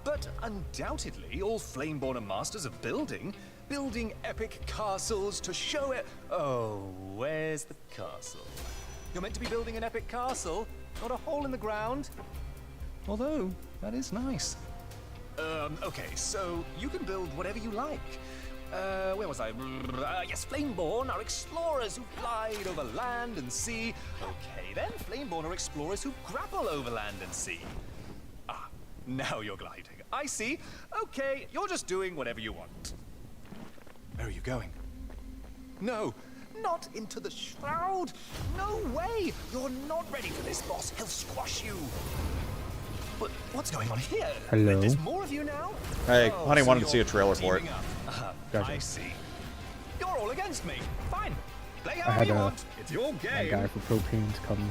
But undoubtedly, all Flameborn are masters of building epic castles to show it. Oh, where's the castle? You're meant to be building an epic castle, not a hole in the ground. Although, that is nice. Okay, so you can build whatever you like. Where was I? Yes, Flameborn are explorers who glide over land and sea. Okay, then Flameborn are explorers who grapple over land and sea. Ah, now you're gliding. I see. Okay, you're just doing whatever you want. Where are you going? No, not into the Shroud. No way. You're not ready for this, boss. He'll squash you. But what's going on here? Hello? There's more of you now? Hey, Oh, honey, so wanted to see a you're trailer for it. teaming up. Gotcha. I see. You're all against me. Fine. Play I however had you a want. It's your game. guy for propane's coming.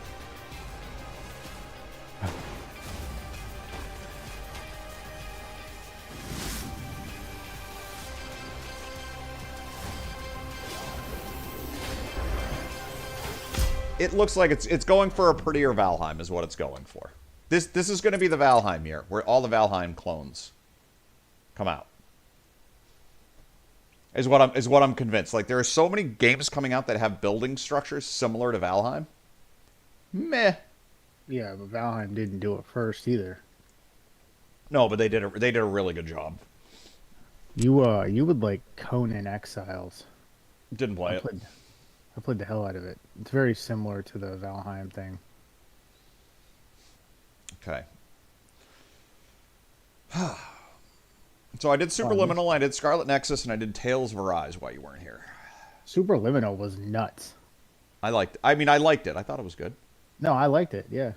It looks like it's going for a prettier Valheim is what it's going for. This is going to be the Valheim year, where all the Valheim clones come out. Is what I'm convinced. Like, there are so many games coming out that have building structures similar to Valheim. Meh. Yeah, but Valheim didn't do it first either. No, but they did a really good job. You would like Conan Exiles. Didn't play I it. played the hell out of it. It's very similar to the Valheim thing. Okay. So I did Superliminal, I did Scarlet Nexus, and I did Tales of Arise while you weren't here. Superliminal was nuts. I liked it. I liked it. I thought it was good. No, I liked it. Yeah.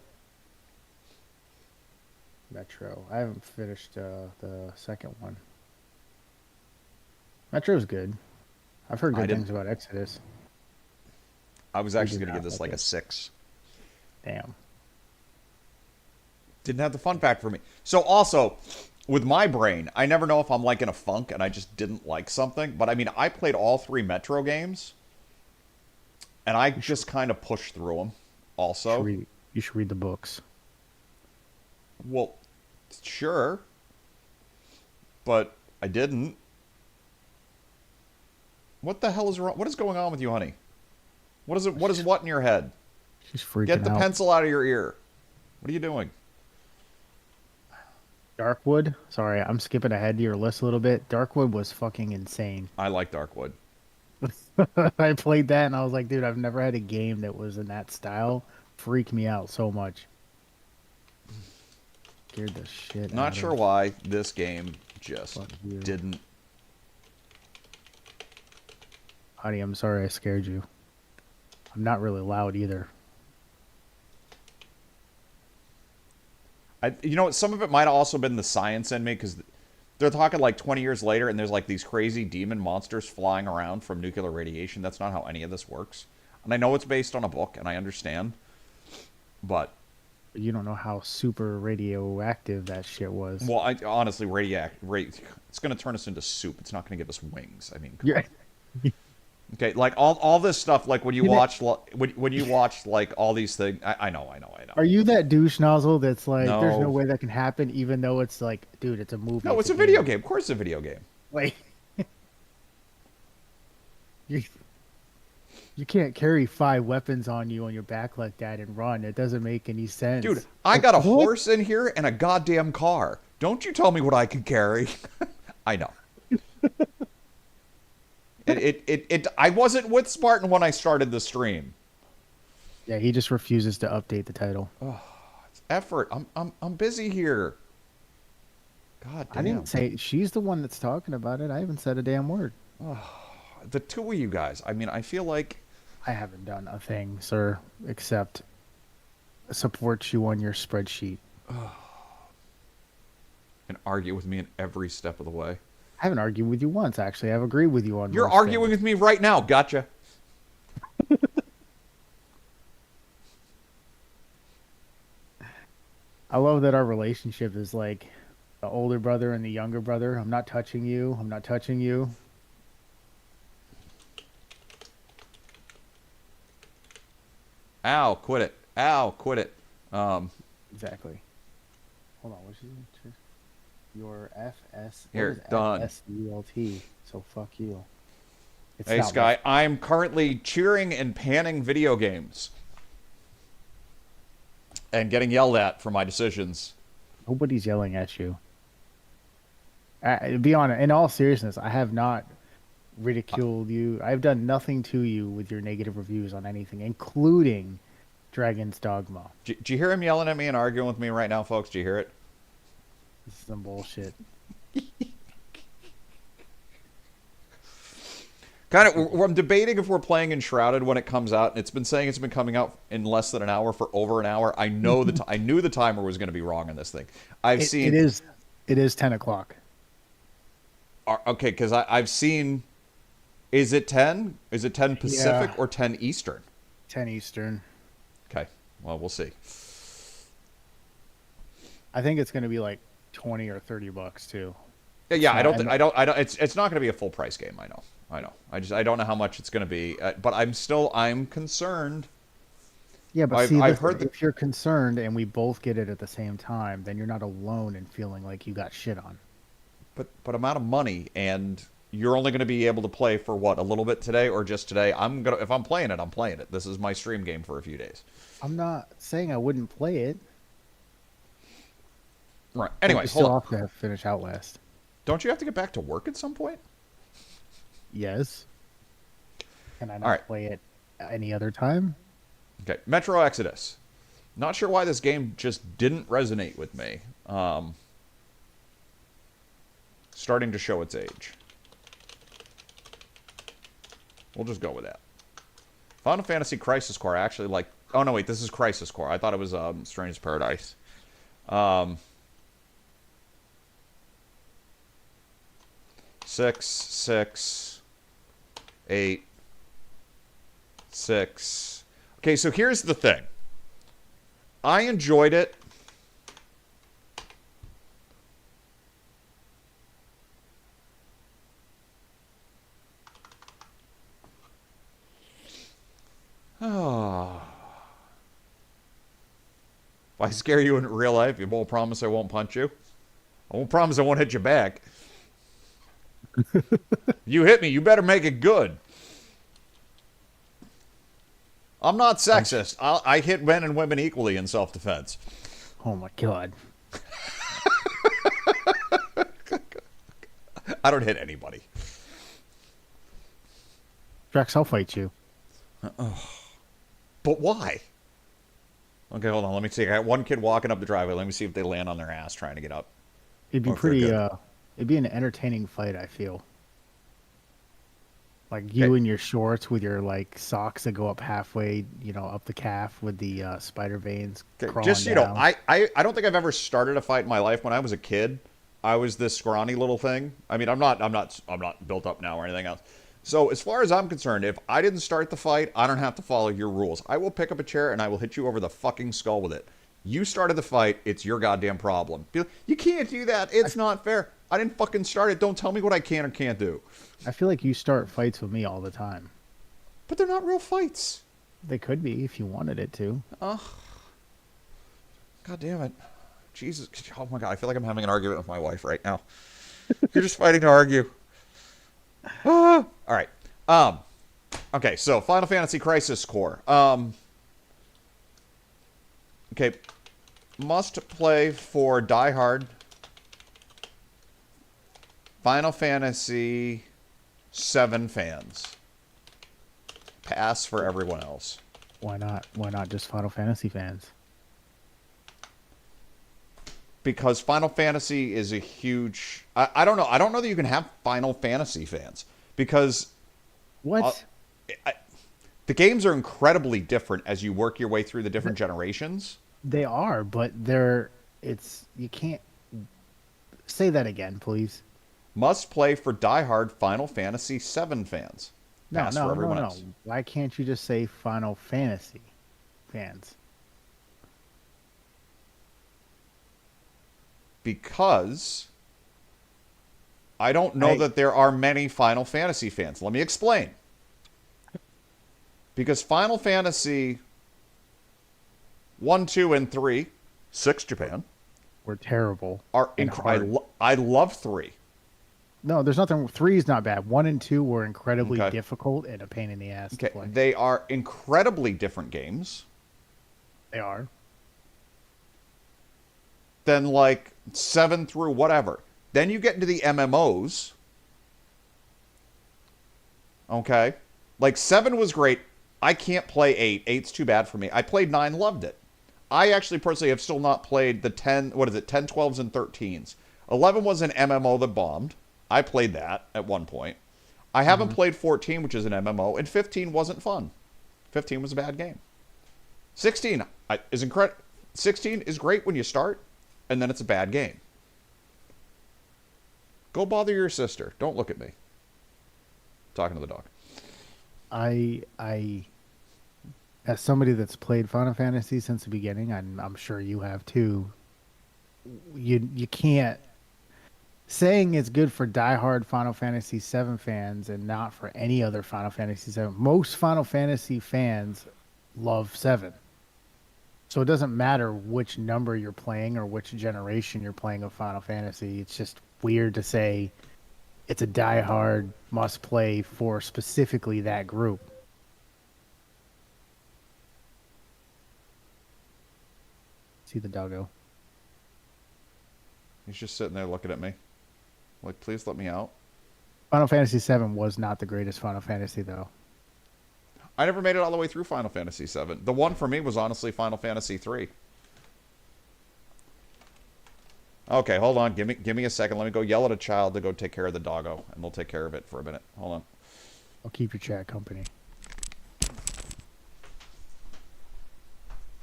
Metro. I haven't finished the second one. Metro's good. I've heard good things about Exodus. I was actually going to not give this like like a it. 6. Damn. Didn't have the fun fact for me. So also, with my brain, I never know if I'm like in a funk and I just didn't like something. But I mean, I played all 3 Metro games, and I just kind of pushed through them. Also, You should read the books. well, sure, but I didn't. What the hell is wrong? What is going on with you, honey? What is it? What is what in your head? She's freaking Get the out. pencil out of your ear. What are you doing? Darkwood. Sorry, I'm skipping ahead to your list a little bit. Darkwood was fucking insane. I like Darkwood. I played that and I was like, dude, I've never had a game that was in that style. Freaked me out so much. Scared the shit Not out sure of why this game just Fuck you. didn't. Honey, I'm sorry I scared you. I'm not really loud either. You know what? Some of it might have also been the science in me because they're talking like 20 years later, and there's like these crazy demon monsters flying around from nuclear radiation. That's not how any of this works. And I know it's based on a book, and I understand, but You don't know how super radioactive that shit was. well, honestly, it's going to turn us into soup. It's not going to give us wings. I mean, come Yeah. on. Okay, like all this stuff, like when you You know- watch when you watch like all these things. I know. Are you that douche nozzle that's like, there's No. no way that can happen, even though it's like, dude, it's a movie. No, it's a video game. Of course, it's a video game. Like, you can't carry 5 weapons on you on your back like that and run. It doesn't make any sense. Dude, I got a What? horse in here and a goddamn car. Don't you tell me what I can carry. I know. I wasn't with Spartan when I started the stream. Yeah, he just refuses to update the title. It's effort. I'm busy here. God damn. I didn't say she's the one that's talking about it. I haven't said a damn word. The two of you guys. I mean, I feel like I haven't done a thing, sir, except support you on your spreadsheet. and argue with me in every step of the way. I haven't argued with you once, actually. I've agreed with you on. You're most arguing things. with me right now. Gotcha. I love that our relationship is like the older brother and the younger brother. I'm not touching you. I'm not touching you. Ow, quit it. Ow, quit it. Exactly. Hold on. What's your FS? Here, what is done. FSULT? So fuck you. It's Hey, not Sky, I'm currently cheering and panning video games. And getting yelled at for my decisions. Nobody's yelling at you. To be honest, in all seriousness, I have not ridiculed you. I've done nothing to you with your negative reviews on anything, including Dragon's Dogma. Do you hear him yelling at me and arguing with me right now, folks? Do you hear it? This is some bullshit. I'm debating if we're playing Enshrouded when it comes out, and it's been saying it's been coming out in less than an hour for over an hour. I know I knew the timer was going to be wrong on this thing. It is 10 o'clock. Okay, because I've seen. Is it 10? Is it 10 Pacific Yeah. or 10 Eastern? 10 Eastern. Okay, well, we'll see. I think it's going to be like 20 or $30 too. Yeah, I So, don't. It's not going to be a full price game. I know. I don't know how much it's going to be, but I'm concerned. Yeah, but I've see, heard listen, that- if you're concerned and we both get it at the same time, then you're not alone in feeling like you got shit on. But amount of money, and you're only going to be able to play for what, a little bit today or just today. If I'm playing it, I'm playing it. This is my stream game for a few days. I'm not saying I wouldn't play it. Right. But Anyway, we hold still on. have to finish Outlast. Don't you have to get back to work at some point? Yes. Can I not All right. play it any other time? Okay, Metro Exodus. Not sure why this game just didn't resonate with me. Starting to show its age. We'll just go with that. Final Fantasy Crisis Core, I actually like. Oh no, wait, this is Crisis Core. I thought it was Strange Paradise. 6, 6, 8, 6. Okay, so here's the thing. I enjoyed it. Oh. If I scare you in real life, you won't promise I won't punch you. I won't promise I won't hit you back. You hit me, you better make it good. I'm not sexist. I hit men and women equally in self-defense. Oh my god. I don't hit anybody. Drex, I'll fight you. But why? Okay, hold on. Let me see. I got one kid walking up the driveway. Let me see if they land on their ass trying to get up. It'd be Or if they're pretty good. it'd be an entertaining fight, I feel. Like you Okay. in your shorts with your like socks that go up halfway, up the calf with the spider veins Okay, crawling just so you know, down. I don't think I've ever started a fight in my life. When I was a kid, I was this scrawny little thing. I mean, I'm not built up now or anything else. So as far as I'm concerned, if I didn't start the fight, I don't have to follow your rules. I will pick up a chair and I will hit you over the fucking skull with it. You started the fight. It's your goddamn problem. You can't do that. It's not fair. I didn't fucking start it. Don't tell me what I can or can't do. I feel like you start fights with me all the time. But they're not real fights. They could be if you wanted it to. God damn it. Jesus. Oh my god. I feel like I'm having an argument with my wife right now. You're just fighting to argue. All right. Okay, so Final Fantasy Crisis Core. Okay. Must play for diehard Final Fantasy 7 fans. Pass for everyone else. Why not? Why not just Final Fantasy fans? Because Final Fantasy is a huge... I don't know. I don't know that you can have Final Fantasy fans. Because What? the games are incredibly different as you work your way through the different generations. They are, but you can't say that again, please. Must play for diehard Final Fantasy 7 fans. No, Pass no, for no, everyone no. else. Why can't you just say Final Fantasy fans? Because I don't know that there are many Final Fantasy fans. Let me explain. Because Final Fantasy 1, 2, and 3, 6 Japan, We're terrible. are and hard. I love 3. No, there's nothing. 3 is not bad. 1 and 2 were incredibly Okay. difficult and a pain in the ass to Okay, play. they are incredibly different games They are. than like 7 through whatever. Then you get into the MMOs. Okay? Like 7 was great. I can't play 8. 8's too bad for me. I played 9, loved it. I actually personally have still not played the 10, 10, 12s, and 13s. 11 was an MMO that bombed. I played that at one point. I haven't played 14, which is an MMO, and 15 wasn't fun. 15 was a bad game. 16 is incredible. 16 is great when you start, and then it's a bad game. Go bother your sister. Don't look at me. Talking to the dog. I as somebody that's played Final Fantasy since the beginning, I'm sure you have too. You can't saying it's good for diehard Final Fantasy 7 fans and not for any other Final Fantasy 7. Most Final Fantasy fans love 7. So it doesn't matter which number you're playing or which generation you're playing of Final Fantasy. It's just weird to say it's a diehard must play for specifically that group. See the doggo. He's just sitting there looking at me. Like, please let me out. Final Fantasy 7 was not the greatest Final Fantasy though. I never made it all the way through Final Fantasy 7. The one for me was honestly Final Fantasy 3. Okay, hold on. Give me a second. Let me go yell at a child to go take care of the doggo, and they'll take care of it for a minute. Hold on. I'll keep your chat company.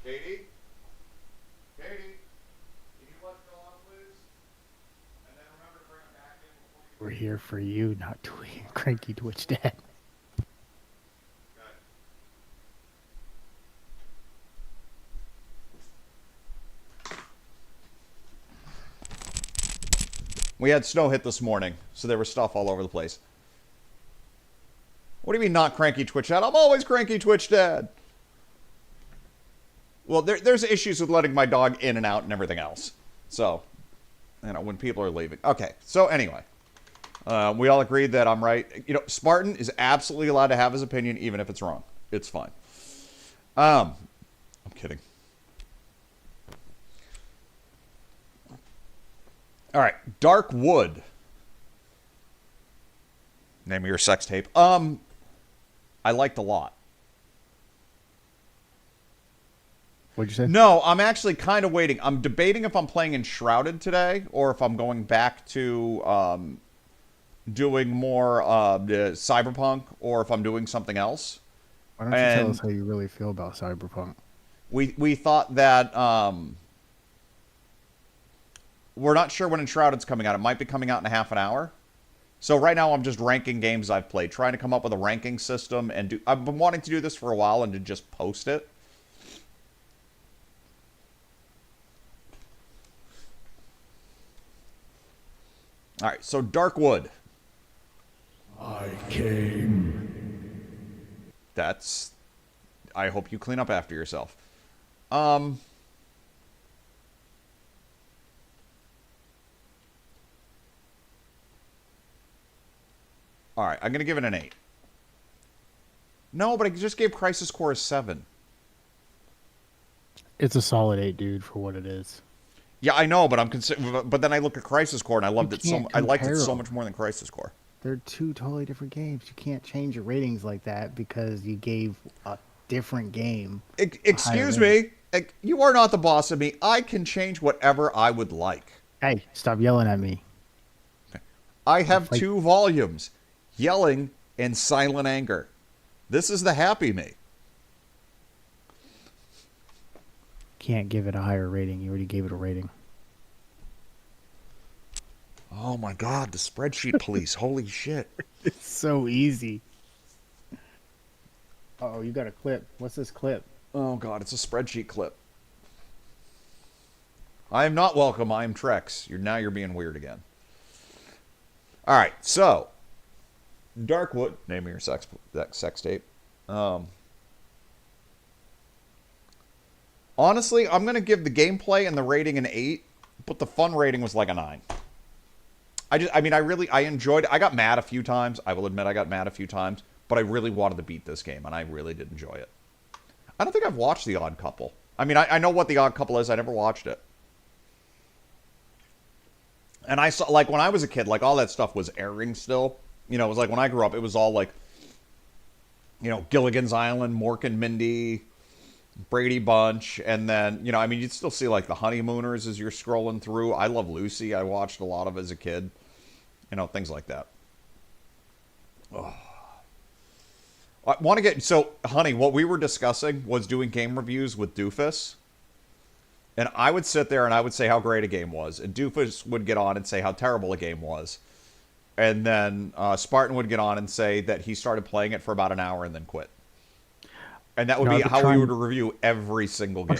Katie? Katie? Can you let Phil out, please? And then remember to bring him back in before you... We're here for you, not cranky Twitch dad. We had snow hit this morning, so there was stuff all over the place. What do you mean not cranky Twitch Dad? I'm always cranky Twitch Dad. Well, there's issues with letting my dog in and out and everything else. So, when people are leaving. Okay, so anyway. We all agreed that I'm right. Spartan is absolutely allowed to have his opinion, even if it's wrong. It's fine. I'm kidding. All right, Dark Wood. Name of your sex tape. I liked a lot. What'd you say? No, I'm actually kind of waiting. I'm debating if I'm playing Enshrouded today or if I'm going back to doing more Cyberpunk or if I'm doing something else. Why don't you tell us And how you really feel about Cyberpunk? we thought that we're not sure when Enshrouded's coming out. It might be coming out in a half an hour. So right now I'm just ranking games I've played, trying to come up with a ranking system, and I've been wanting to do this for a while and to just post it. All right, so Darkwood. I came. That's. I hope you clean up after yourself. All right, I'm gonna give it an 8. No, but I just gave Crisis Core a 7. It's a solid 8, dude, for what it is. Yeah, I know, but but then I look at Crisis Core and I loved it can't I liked it compare so them. much more than Crisis Core. They're two totally different games. You can't change your ratings like that because you gave a different game. Excuse rating. me, you are not the boss of me. I can change whatever I would like. Hey, stop yelling at me. I have Like- 2 volumes, yelling and silent anger. This is the happy me. Can't give it a higher rating. You already gave it a rating. Oh my god, the spreadsheet police. Holy shit. It's so easy. Oh, you got a clip. What's this clip? Oh god, it's a spreadsheet clip. I am not welcome, I am Trex. You're being weird again. Alright, so Darkwood, name of your sex tape. Honestly, I'm gonna give the gameplay and the rating an 8, but the fun rating was like a 9. I enjoyed it. I got mad a few times. I will admit I got mad a few times, but I really wanted to beat this game, and I really did enjoy it. I don't think I've watched The Odd Couple. I mean, I know what The Odd Couple is. I never watched it. And I saw, like, when I was a kid, like, all that stuff was airing still. You know, it was like, when I grew up, it was all, like, you know, Gilligan's Island, Mork and Mindy, Brady Bunch, and then, you know, I mean, you'd still see, like, The Honeymooners as you're scrolling through. I Love Lucy. I watched a lot of as a kid. You know, things like that. Oh. I want to get... So, honey, what we were discussing was doing game reviews with Doofus. And I would sit there and I would say how great a game was. And Doofus would get on and say how terrible a game was. And then Spartan would get on and say that he started playing it for about an hour and then quit. And that would be how we would review every single game.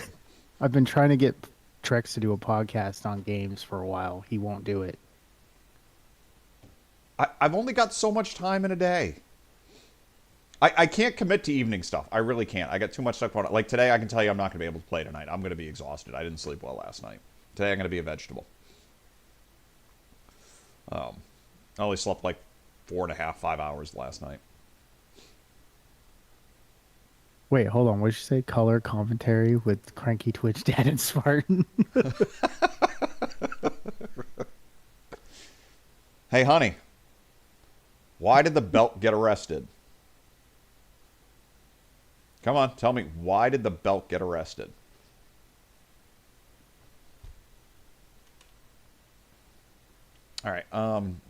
I've been trying to get Trex to do a podcast on games for a while. He won't do it. I've only got so much time in a day. I can't commit to evening stuff. I really can't. I got too much stuff going on. Like today, I can tell you I'm not going to be able to play tonight. I'm going to be exhausted. I didn't sleep well last night. Today, I'm going to be a vegetable. I only slept like 4.5, 5 hours last night. Wait, hold on. What did you say? Color commentary with Cranky Twitch Dad and Spartan? Hey, honey. Why did the belt get arrested? Come on, tell me, why did the belt get arrested? All right,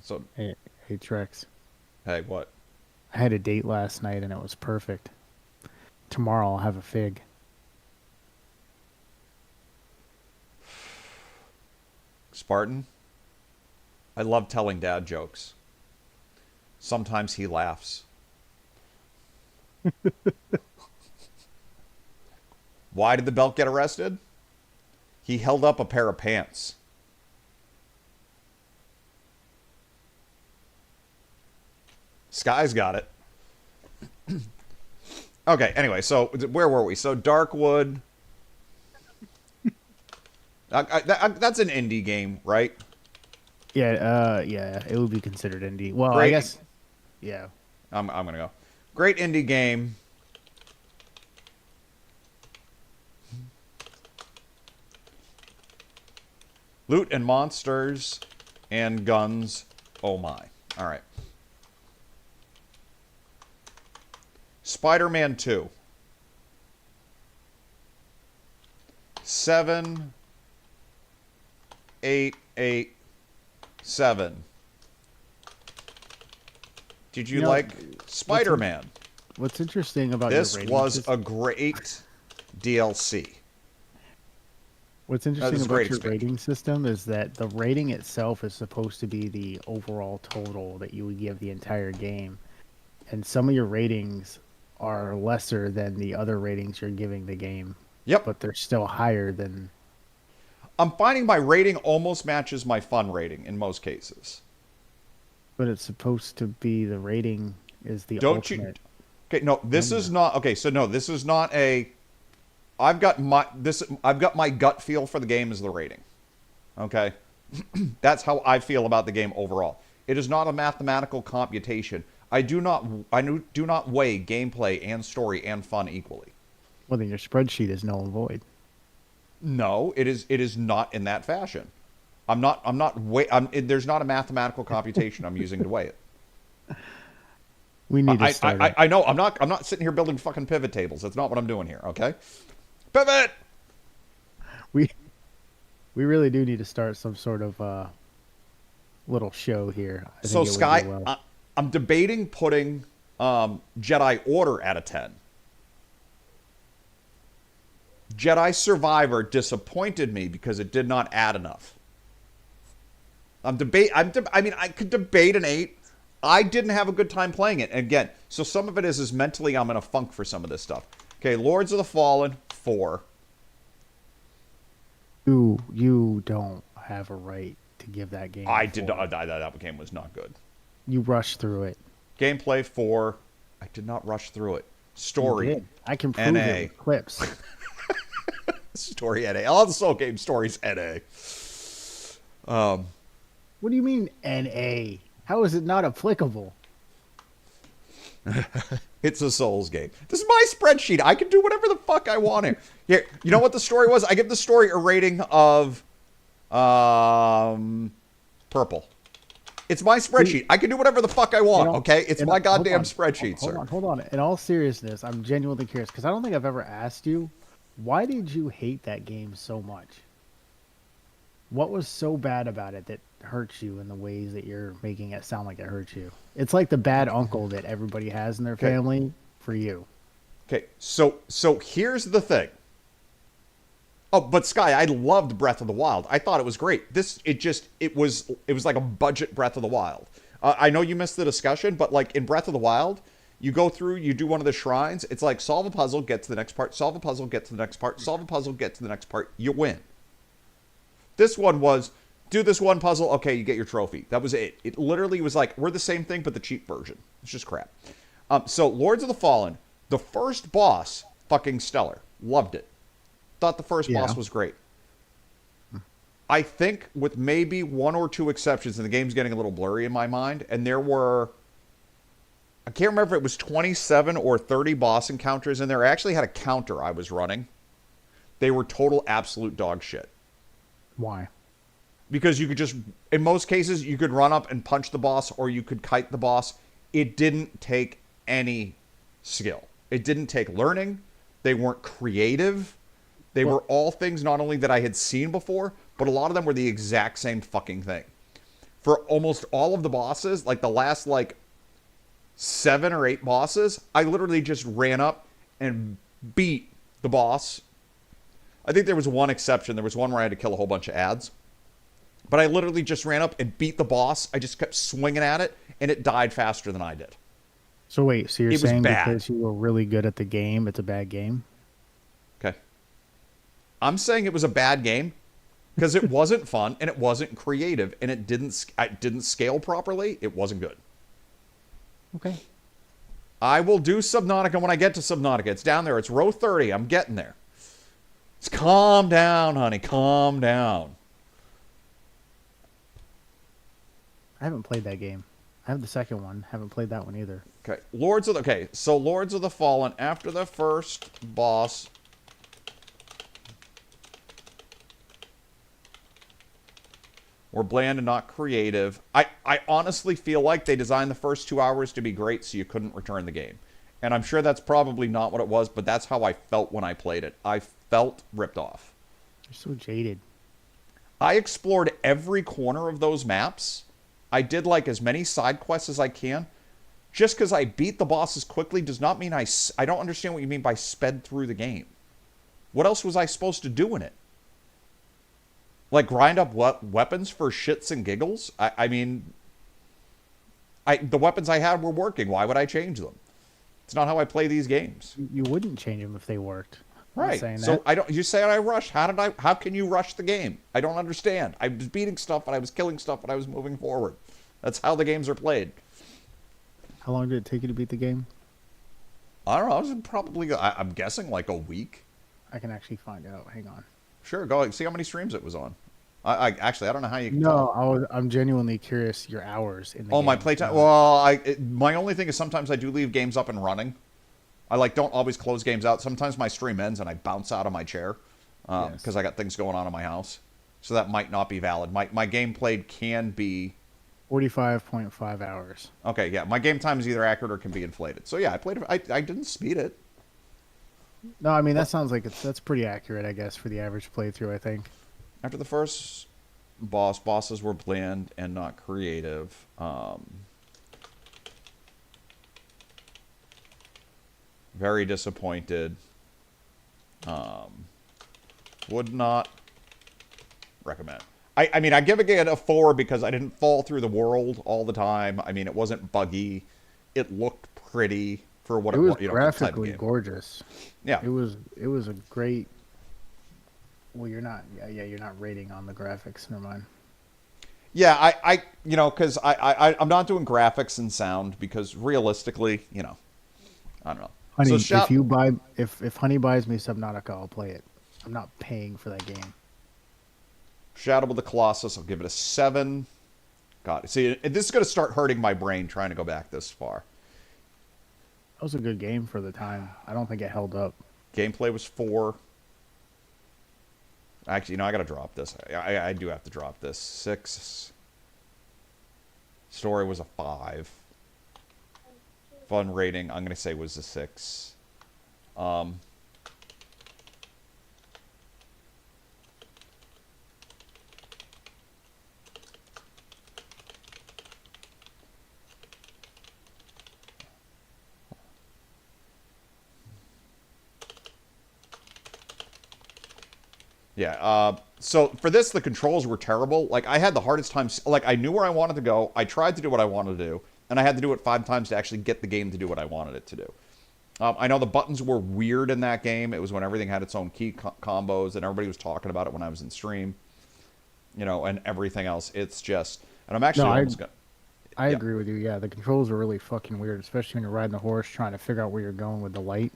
so... Hey, Trex. Hey, what? I had a date last night and it was perfect. Tomorrow I'll have a fig. Spartan, I love telling dad jokes. Sometimes he laughs. Why did the belt get arrested? He held up a pair of pants. Sky's got it. Okay, anyway, so where were we? So Darkwood. That's an indie game, right? Yeah, it would be considered indie. Well, I Great. guess, yeah. I'm gonna go. Great indie game. Loot and monsters and guns. Oh my. All right. Spider-Man 2. 7, 8, 8, 7. Did you like Spider-Man? What's interesting about This your rating was system, a great DLC. what's interesting was a about great your expansion. rating system is that the rating itself is supposed to be the overall total that you would give the entire game, and some of your ratings are lesser than the other ratings you're giving the game, Yep. but they're still higher than. I'm finding my rating almost matches my fun rating in most cases. But it's supposed to be the rating is the Don't you? ultimate. Okay, no, this is not okay. So no, this is not a. I've got my gut feel for the game as the rating. Okay, that's how I feel about the game overall. It is not a mathematical computation. I do not weigh gameplay and story and fun equally. Well, then your spreadsheet is null and void. No, it is not in that fashion. There's not a mathematical computation I'm using to weigh it. We need to start. I know. I'm not sitting here building fucking pivot tables. That's not what I'm doing here. Okay, pivot. We really do need to start some sort of little show here. I So think it would Sky, do well. I'm debating putting Jedi Order at a 10. Jedi Survivor disappointed me because it did not add enough. I mean, I could debate an 8. I didn't have a good time playing it. And again, so some of it is mentally I'm in a funk for some of this stuff. Okay, Lords of the Fallen, 4. You don't have a right to give that game. I a did 4. not. That game was not good. You rushed through it. Gameplay, 4. I did not rush through it. You Story, did. I can prove NA. it with clips. Story, NA. All the Soul game stories, NA. What do you mean NA? How is it not applicable? It's a Souls game. This is my spreadsheet. I can do whatever the fuck I want here. Here, you know what the story was? I give the story a rating of purple. It's my spreadsheet. I can do whatever the fuck I want, okay? It's my goddamn spreadsheet, sir. Hold on. In all seriousness, I'm genuinely curious because I don't think I've ever asked you, why did you hate that game so much? What was so bad about it that hurts you in the ways that you're making it sound like it hurts you? It's like the bad uncle that everybody has in their family for you. Okay, so here's the thing. Oh, but Sky, I loved Breath of the Wild. I thought it was great. It was like a budget Breath of the Wild. I know you missed the discussion, but like in Breath of the Wild, you go through, you do one of the shrines. It's like solve a puzzle, get to the next part, solve a puzzle, get to the next part, solve a puzzle, get to the next part. You win. This one was do this one puzzle, okay, you get your trophy. That was it. It literally was like we're the same thing, but the cheap version. It's just crap. So Lords of the Fallen, the first boss, fucking stellar. Loved it. Thought the first boss was great. I think with maybe one or two exceptions, and the game's getting a little blurry in my mind, and there were, I can't remember if it was 27 or 30 boss encounters in there. I actually had a counter I was running. They were total absolute dog shit. Why? Because you could just, in most cases, you could run up and punch the boss, or you could kite the boss. It didn't take any skill. It didn't take learning. They weren't creative. They were all things not only that I had seen before, but a lot of them were the exact same fucking thing. For almost all of the bosses, like the last like 7 or 8 bosses, I literally just ran up and beat the boss. I think there was one exception. There was one where I had to kill a whole bunch of ads. But I literally just ran up and beat the boss. I just kept swinging at it, and it died faster than I did. So wait, so you're It was saying bad. because you were really good at the game, it's a bad game? Okay. I'm saying it was a bad game because it wasn't fun, and it wasn't creative, and it didn't scale properly. It wasn't good. Okay. I will do Subnautica when I get to Subnautica. It's down there. It's row 30. I'm getting there. Just calm down, honey. Calm down. I haven't played that game. I have the second one. Haven't played that one either. Okay. So Lords of the Fallen, after the first boss, were bland and not creative. I honestly feel like they designed the first 2 hours to be great so you couldn't return the game. And I'm sure that's probably not what it was, but that's how I felt when I played it. I felt ripped off. You're so jaded. I explored every corner of those maps. I did like as many side quests as I can. just because I beat the bosses quickly does not mean I don't understand what you mean by sped through the game. What else was I supposed to do in it? Like grind up weapons for shits and giggles? I mean, the weapons I had were working. Why would I change them? It's not how I play these games. You wouldn't change them if they worked. I'm not Right. saying So that. I don't. You say I rushed. How can you rush the game? I don't understand. I was beating stuff and I was killing stuff and I was moving forward. That's how the games are played. How long did it take you to beat the game? I don't know. I was probably. I'm guessing like a week. I can actually find out. Hang on. Sure. Go see how many streams it was on. I actually I don't know how you can No, tell. I'm genuinely curious your hours in the Oh, game. my playtime. Well, my only thing is sometimes I do leave games up and running. I like don't always close games out. Sometimes my stream ends and I bounce out of my chair because Yes. I got things going on in my house. So that might not be valid. My game played can be 45.5 hours. okay. Yeah, my game time is either accurate or can be inflated. So yeah, I played. I didn't speed it. No, I mean that sounds like that's pretty accurate, I guess, for the average playthrough. I think. After the first bosses were bland and not creative. Very disappointed. Would not recommend. I mean, I give it a 4 because I didn't fall through the world all the time. I mean, it wasn't buggy. It looked pretty for what It was for the type of graphically game. gorgeous. Yeah. It was a great. Well, you're not. Yeah, you're not rating on the graphics. Never mind. Yeah, I because I'm not doing graphics and sound because realistically, I don't know. Honey, So if Honey buys me Subnautica, I'll play it. I'm not paying for that game. Shadow of the Colossus, I'll give it a 7. God, see, this is going to start hurting my brain trying to go back this far. That was a good game for the time. I don't think it held up. Gameplay was 4. Actually, I got to drop this. I do have to drop this. 6. Story was a 5. Fun rating, I'm going to say was a 6. Yeah, so for this, the controls were terrible. Like, I had the hardest time. Like, I knew where I wanted to go. I tried to do what I wanted to do. And I had to do it 5 times to actually get the game to do what I wanted it to do. I know the buttons were weird in that game. It was when everything had its own key combos, and everybody was talking about it when I was in stream. And everything else. It's just... And I'm actually almost going to... I agree with you. Yeah, the controls are really fucking weird, especially when you're riding the horse trying to figure out where you're going with the light.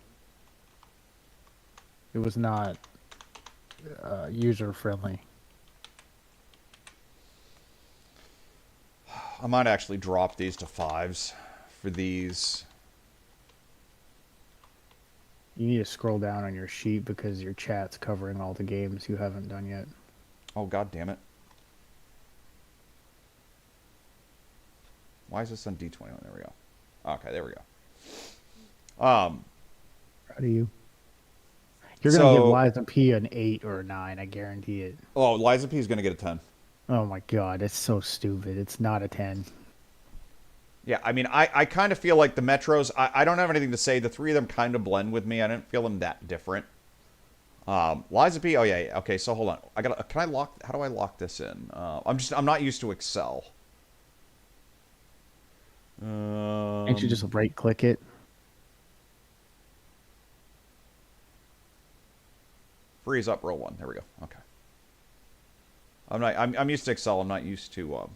It was not user friendly. I might actually drop these to 5s for these. You need to scroll down on your sheet because your chat's covering all the games you haven't done yet. Oh, god damn it. Why is this on D21? There we go. Okay, there we go. Proud of you. You're going to give Liza P an 8 or a 9, I guarantee it. Oh, Liza P is going to get a 10. Oh my god, it's so stupid. It's not a 10. Yeah, I mean, I kind of feel like the Metros, I don't have anything to say. The 3 of them kind of blend with me. I didn't feel them that different. Liza P, oh yeah, okay, so hold on. Can I lock, how do I lock this in? I'm not used to Excel. Can't you just right click it? Freeze up, roll 1. There we go. Okay. I'm used to Excel. I'm not used to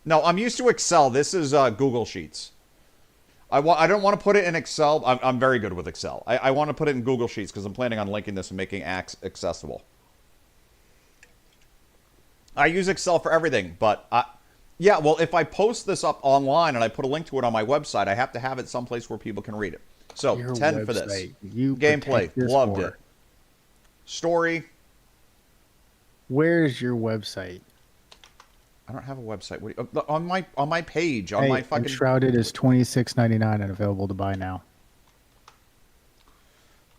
No, I'm used to Excel. This is Google Sheets. I don't want to put it in Excel. I'm very good with Excel. I want to put it in Google Sheets because I'm planning on linking this and making accessible. I use Excel for everything, but yeah, well, if I post this up online and I put a link to it on my website, I have to have it someplace where people can read it. So, Your 10 for this. website. You Gameplay, protect this loved for. it. Story, Where's your website? I don't have a website. On my page, on Hey, my fucking... Enshrouded is $26.99 and available to buy now.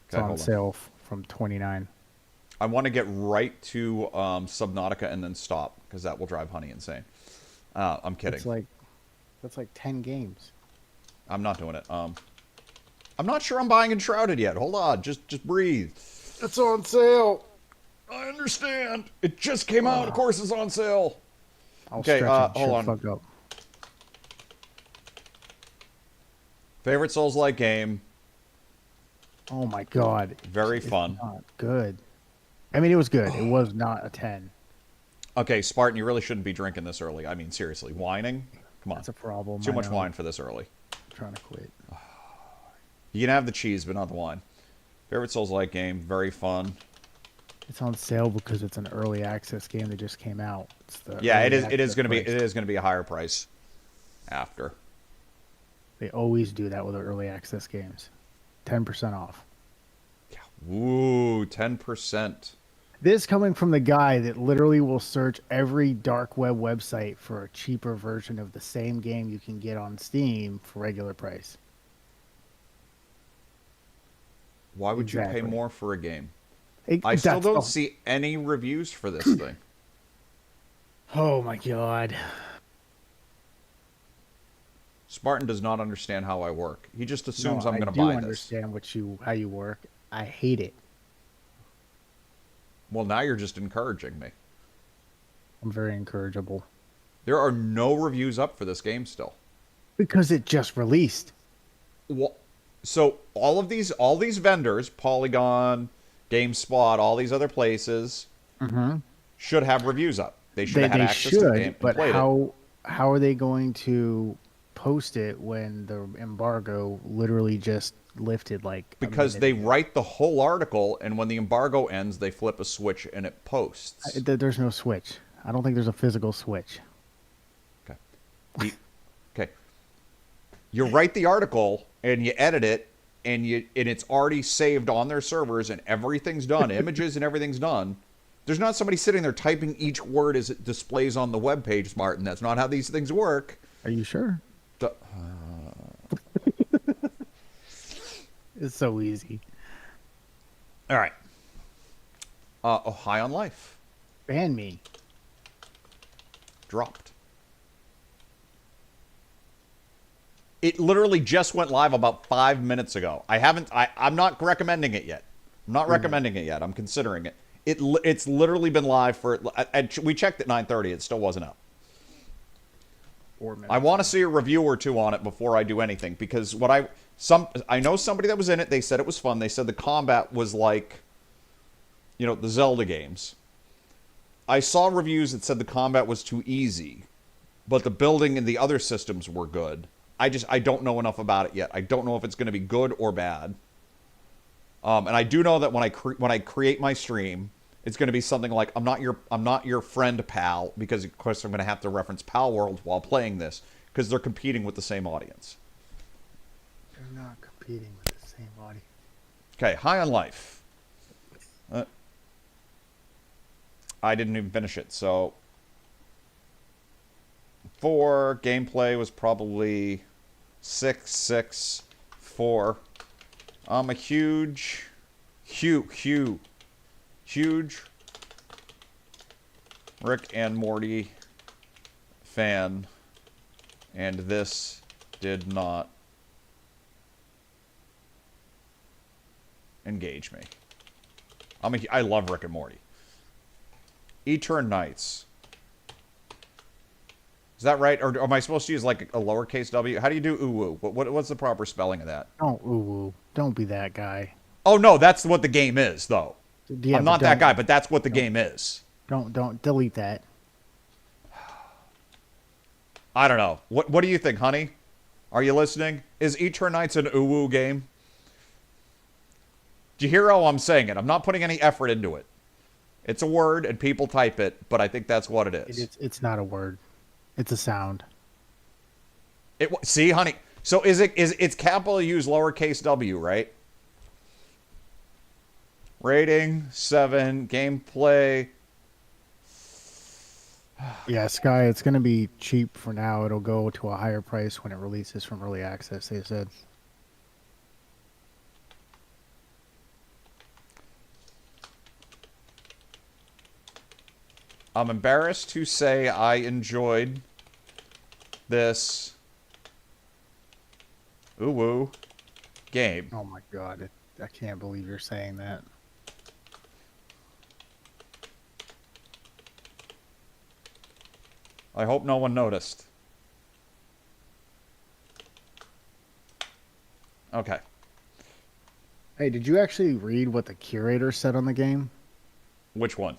It's Okay, on hold on. sale from $29. I want to get right to Subnautica and then stop because that will drive Honey insane. I'm kidding. It's like That's like 10 games. I'm not doing it. I'm not sure I'm buying Enshrouded yet. Hold on. Just breathe. It's on sale. I understand. It just came out. Of course it's on sale. I'll Okay, stretch it. hold on. Fuck up. Favorite Souls-like game. Oh my god. Very It's fun. not good. I mean, it was good. It was not a 10. Okay, Spartan, you really shouldn't be drinking this early. I mean, seriously. Whining? Come on. That's a problem. Too I much know. wine for this early. I'm trying to quit. You can have the cheese, but not the wine. Favorite Souls-like game. Very fun. It's on sale because it's an early access game that just came out. It's the Yeah, it early is. It is access going to be. price. It is going to be a higher price after. They always do that with the early access games. 10% off. Ooh, 10%. This coming from the guy that literally will search every dark web website for a cheaper version of the same game you can get on Steam for regular price. Why would you pay Exactly. more for a game? It- I still that's don't the- see any reviews for this thing. Oh my god. Spartan does not understand how I work. He just assumes No, I'm going to I buy do this. understand how you work. I hate it. Well, now you're just encouraging me. I'm very incorrigible. There are no reviews up for this game still. Because it just released. Well, so all these vendors, Polygon, GameSpot, all these other places, should have reviews up. They should have had access to the game and but played it. how are they going to post it when the embargo literally just lifted like a Because minute they ago? write the whole article, and when the embargo ends, they flip a switch and it posts. There's no switch. I don't think there's a physical switch. Okay. Okay. You write the article and you edit it, and it's already saved on their servers, and everything's done. Images and everything's done. There's not somebody sitting there typing each word as it displays on the web page, Martin. That's not how these things work. Are you sure? It's so easy. All right. High on Life Ban me. dropped. It literally just went live about 5 minutes ago. I'm not recommending it yet. I'm not recommending it yet. I'm considering it. It's literally been live for. We checked at 9:30. It still wasn't up. 4 minutes. I want to see a review or two on it before I do anything, because I know somebody that was in it. They said it was fun. They said the combat was like, the Zelda games. I saw reviews that said the combat was too easy, but the building and the other systems were good. I don't know enough about it yet. I don't know if it's going to be good or bad. And I do know that when I create my stream, it's going to be something like, I'm not your friend, pal, because of course I'm going to have to reference Pal World while playing this, because they're competing with the same audience. They're not competing with the same audience. Okay, High on Life. I didn't even finish it, so 4. Gameplay was probably 6, 6, 4. I'm a huge Rick and Morty fan, and this did not engage me. I love Rick and Morty. Etern Knights. Is that right? Or am I supposed to use like a lowercase w? How do you do uwu? What's the proper spelling of that? Don't ooh. Don't be that guy. Oh, no, that's what the game is, though. Yeah, I'm but not that don't- guy, but that's what the game is. Don't delete that. I don't know. What do you think, honey? Are you listening? Is Etern Knights an uwu game? Do you hear how I'm saying it? I'm not putting any effort into it. It's a word, and people type it, but I think that's what it is. It's not a word. It's a sound. See, honey. So it's capital U's lowercase w, right? Rating 7, gameplay. Yeah, Sky, it's going to be cheap for now. It'll go to a higher price when it releases from early access, they said. I'm embarrassed to say I enjoyed this Ooh woo. Game. Oh my god, I can't believe you're saying that. I hope no one noticed. Okay. Hey, did you actually read what the curator said on the game? Which one?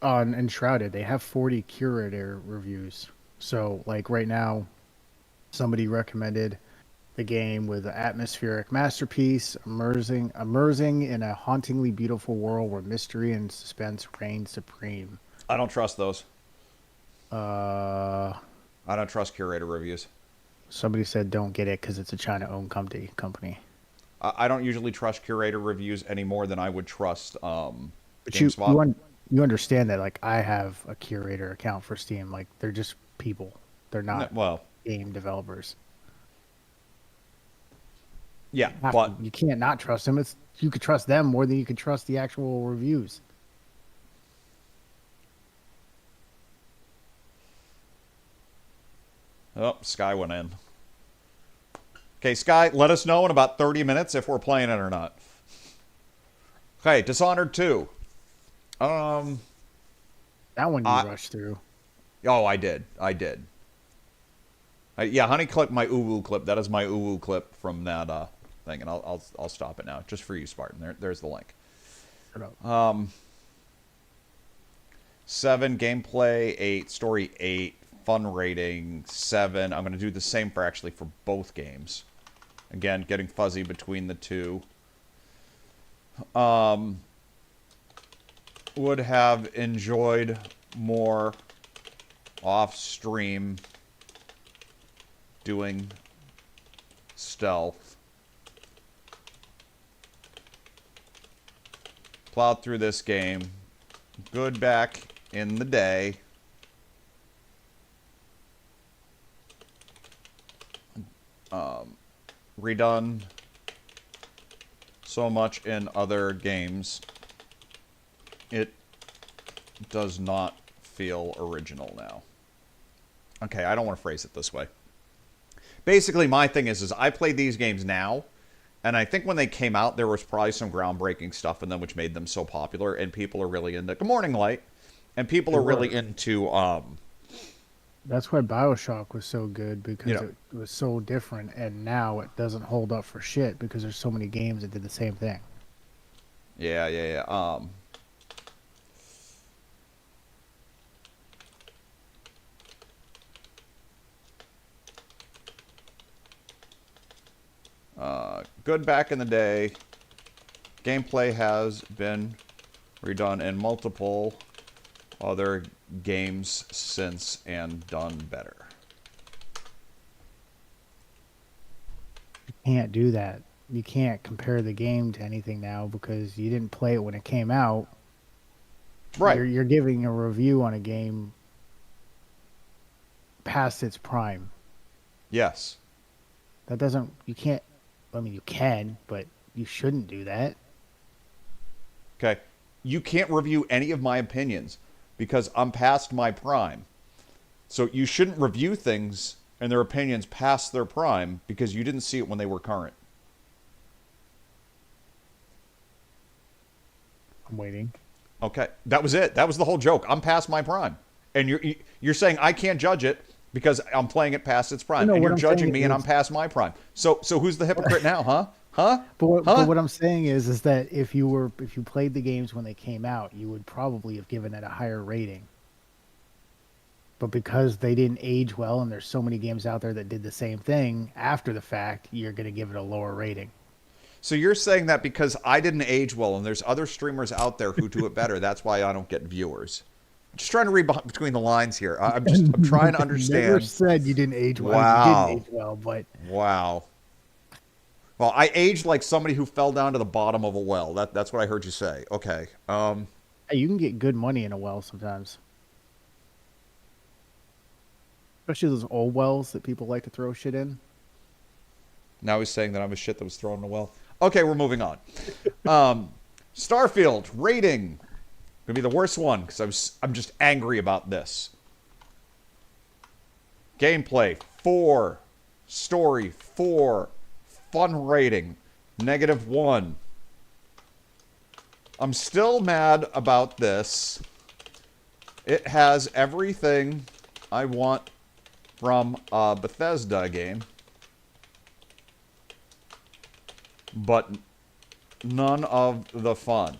On Enshrouded, they have 40 curator reviews. So, like right now, somebody recommended the game with an atmospheric masterpiece, immersing in a hauntingly beautiful world where mystery and suspense reign supreme. I don't trust those. Uh, I don't trust curator reviews. Somebody said don't get it because it's a China-owned company. I don't usually trust curator reviews any more than I would trust But GameSpot. you understand that, like, I have a curator account for Steam. Like, they're just people. They're not Well, game developers. yeah, but You can't not trust them. You could trust them more than you could trust the actual reviews. oh, Sky went in. Okay, Sky, let us know in about 30 minutes if we're playing it or not. Okay, Dishonored 2. That one you rushed through. Oh, I did. Yeah, Honey clipped my uwu clip. That is my uwu clip from that thing, and I'll stop it now just for you, Spartan. There's the link. 7 gameplay, 8 story, 8 fun rating, 7. I'm gonna do the same for both games. Again, getting fuzzy between the two. Would have enjoyed more off stream doing stealth. Plowed through this game. Good back in the day. Redone so much in other games. It does not feel original now. Okay, I don't want to phrase it this way. Basically, my thing is I play these games now, and I think when they came out, there was probably some groundbreaking stuff in them which made them so popular, and people are really into... Good morning, Light. And people are really into... That's why BioShock was so good, because it was so different, and now it doesn't hold up for shit because there's so many games that did the same thing. Yeah. Good back in the day. Gameplay has been redone in multiple other games since and done better. You can't do that. You can't compare the game to anything now because you didn't play it when it came out. Right. You're giving a review on a game past its prime. Yes. That doesn't... You can't... I mean, you can, but you shouldn't do that. Okay. You can't review any of my opinions because I'm past my prime. So you shouldn't review things and their opinions past their prime because you didn't see it when they were current. I'm waiting. Okay. That was it. That was the whole joke. I'm past my prime. And you're saying I can't judge it because I'm playing it past its prime. No, and what you're I'm judging saying me and is- I'm past my prime. So who's the hypocrite now, huh? Huh? But what I'm saying is that if you played the games when they came out, you would probably have given it a higher rating. But because they didn't age well, and there's so many games out there that did the same thing after the fact, you're going to give it a lower rating. So you're saying that because I didn't age well and there's other streamers out there who do it better, that's why I don't get viewers. I'm just trying to read between the lines here. I'm trying to understand. Never said you didn't age well. Wow. You didn't age well, but Wow. Well, I aged like somebody who fell down to the bottom of a well. That's what I heard you say. Okay. hey, you can get good money in a well sometimes. Especially those old wells that people like to throw shit in. Now he's saying that I'm a shit that was thrown in a well. Okay, we're moving on. Starfield rating. Gonna be the worst one because I'm just angry about this. Gameplay 4 Story 4. Fun rating -1. I'm still mad about this. It has everything I want from a Bethesda game, but none of the fun.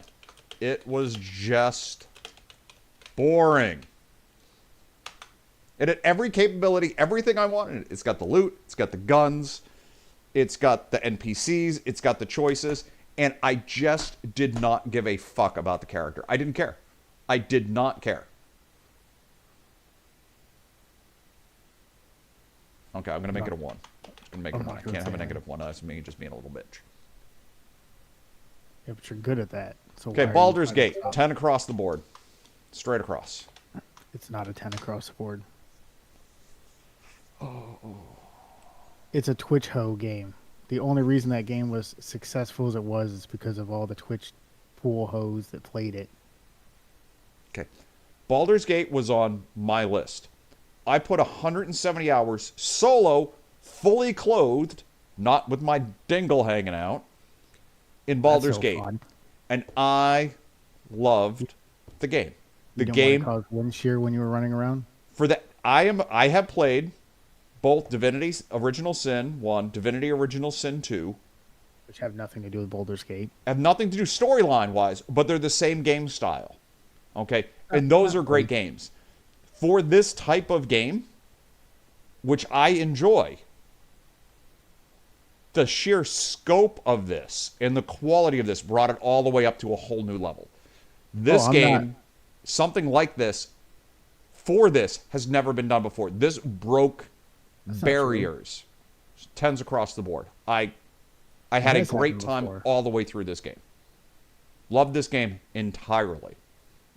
It was just boring. It had every capability, everything I wanted. It's got the loot, it's got the guns, it's got the NPCs, it's got the choices, and I just did not give a fuck about the character. I didn't care. I did not care. Okay, I'm going to make it a 1. I'm going to make it a 1. I can't have a -1. That's me just being a little bitch. Yeah, but you're good at that. So Okay, Baldur's Gate. 10 across the board. Straight across. It's not a 10 across the board. It's a Twitch ho game. The only reason that game was successful as it was is because of all the Twitch pool hoes that played it. Okay. Baldur's Gate was on my list. I put 170 hours solo, fully clothed, not with my dingle hanging out, in Baldur's Gate. Fun. And I loved the game. The You didn't game want to cause wind shear when you were running around? for that I have played both Divinity Original Sin 1, Divinity Original Sin 2. Which have nothing to do with Baldur's Gate. Have nothing to do storyline wise, but they're the same game style. Okay? And those are great games. For this type of game, which I enjoy, the sheer scope of this and the quality of this brought it all the way up to a whole new level. This game, something like this, for this, has never been done before. This broke barriers. 10s across the board. I had a great time all the way through this game. Loved this game entirely.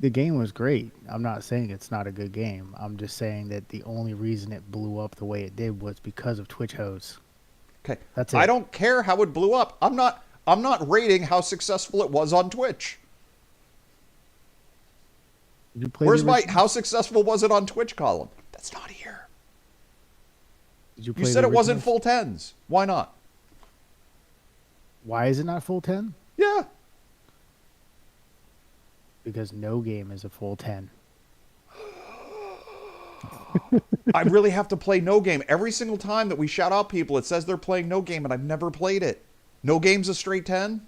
The game was great. I'm not saying it's not a good game. I'm just saying that the only reason it blew up the way it did was because of Twitch hoes. Okay. That's it. I don't care how it blew up. I'm not rating how successful it was on Twitch. Did you play Where's my how successful was it on Twitch column? That's not here. Did you play You said the it wasn't original? full 10s. Why not? Why is it not full 10? Yeah. Because no game is a full 10. I really have to play No Game. Every single time that we shout out people, it says they're playing No Game, and I've never played it. No Game's a straight 10?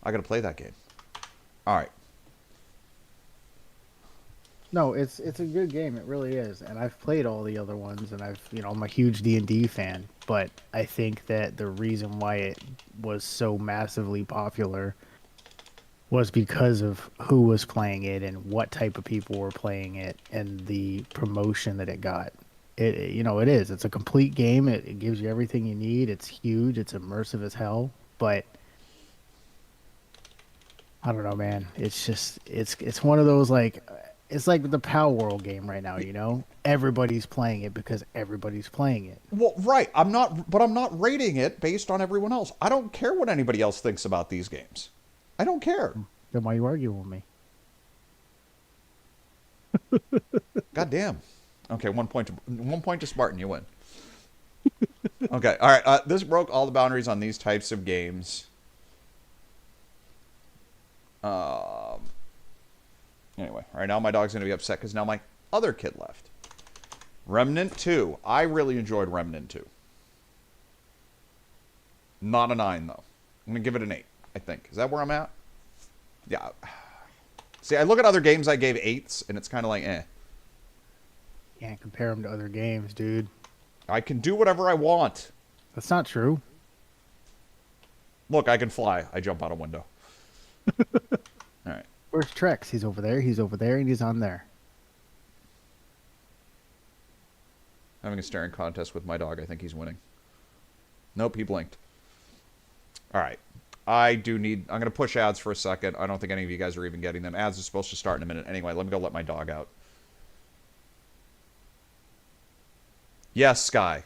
I got to play that game. All right. No, it's a good game. It really is. And I've played all the other ones, and I'm a huge D&D fan. But I think that the reason why it was so massively popular was because of who was playing it and what type of people were playing it and the promotion that it got. It is. It's a complete game. It gives you everything you need. It's huge. It's immersive as hell. But I don't know, man. It's just it's one of those it's like the Power World game right now. Everybody's playing it because everybody's playing it. Well, right. I'm not rating it based on everyone else. I don't care what anybody else thinks about these games. I don't care. Then why are you arguing with me? God damn. Okay, 1 point to Spartan. You win. Okay, all right. This broke all the boundaries on these types of games. Anyway, right now my dog's going to be upset because now my other kid left. Remnant 2. I really enjoyed Remnant 2. Not a 9, though. I'm going to give it an 8, I think. Is that where I'm at? Yeah. See, I look at other games I gave 8s, and it's kind of like, eh. Can't compare them to other games, dude. I can do whatever I want. That's not true. Look, I can fly. I jump out a window. All right. Where's Trex? He's over there, and he's on there. Having a staring contest with my dog. I think he's winning. Nope, he blinked. All right. I'm going to push ads for a second. I don't think any of you guys are even getting them. Ads are supposed to start in a minute. Anyway, let me go let my dog out. Yes, Sky.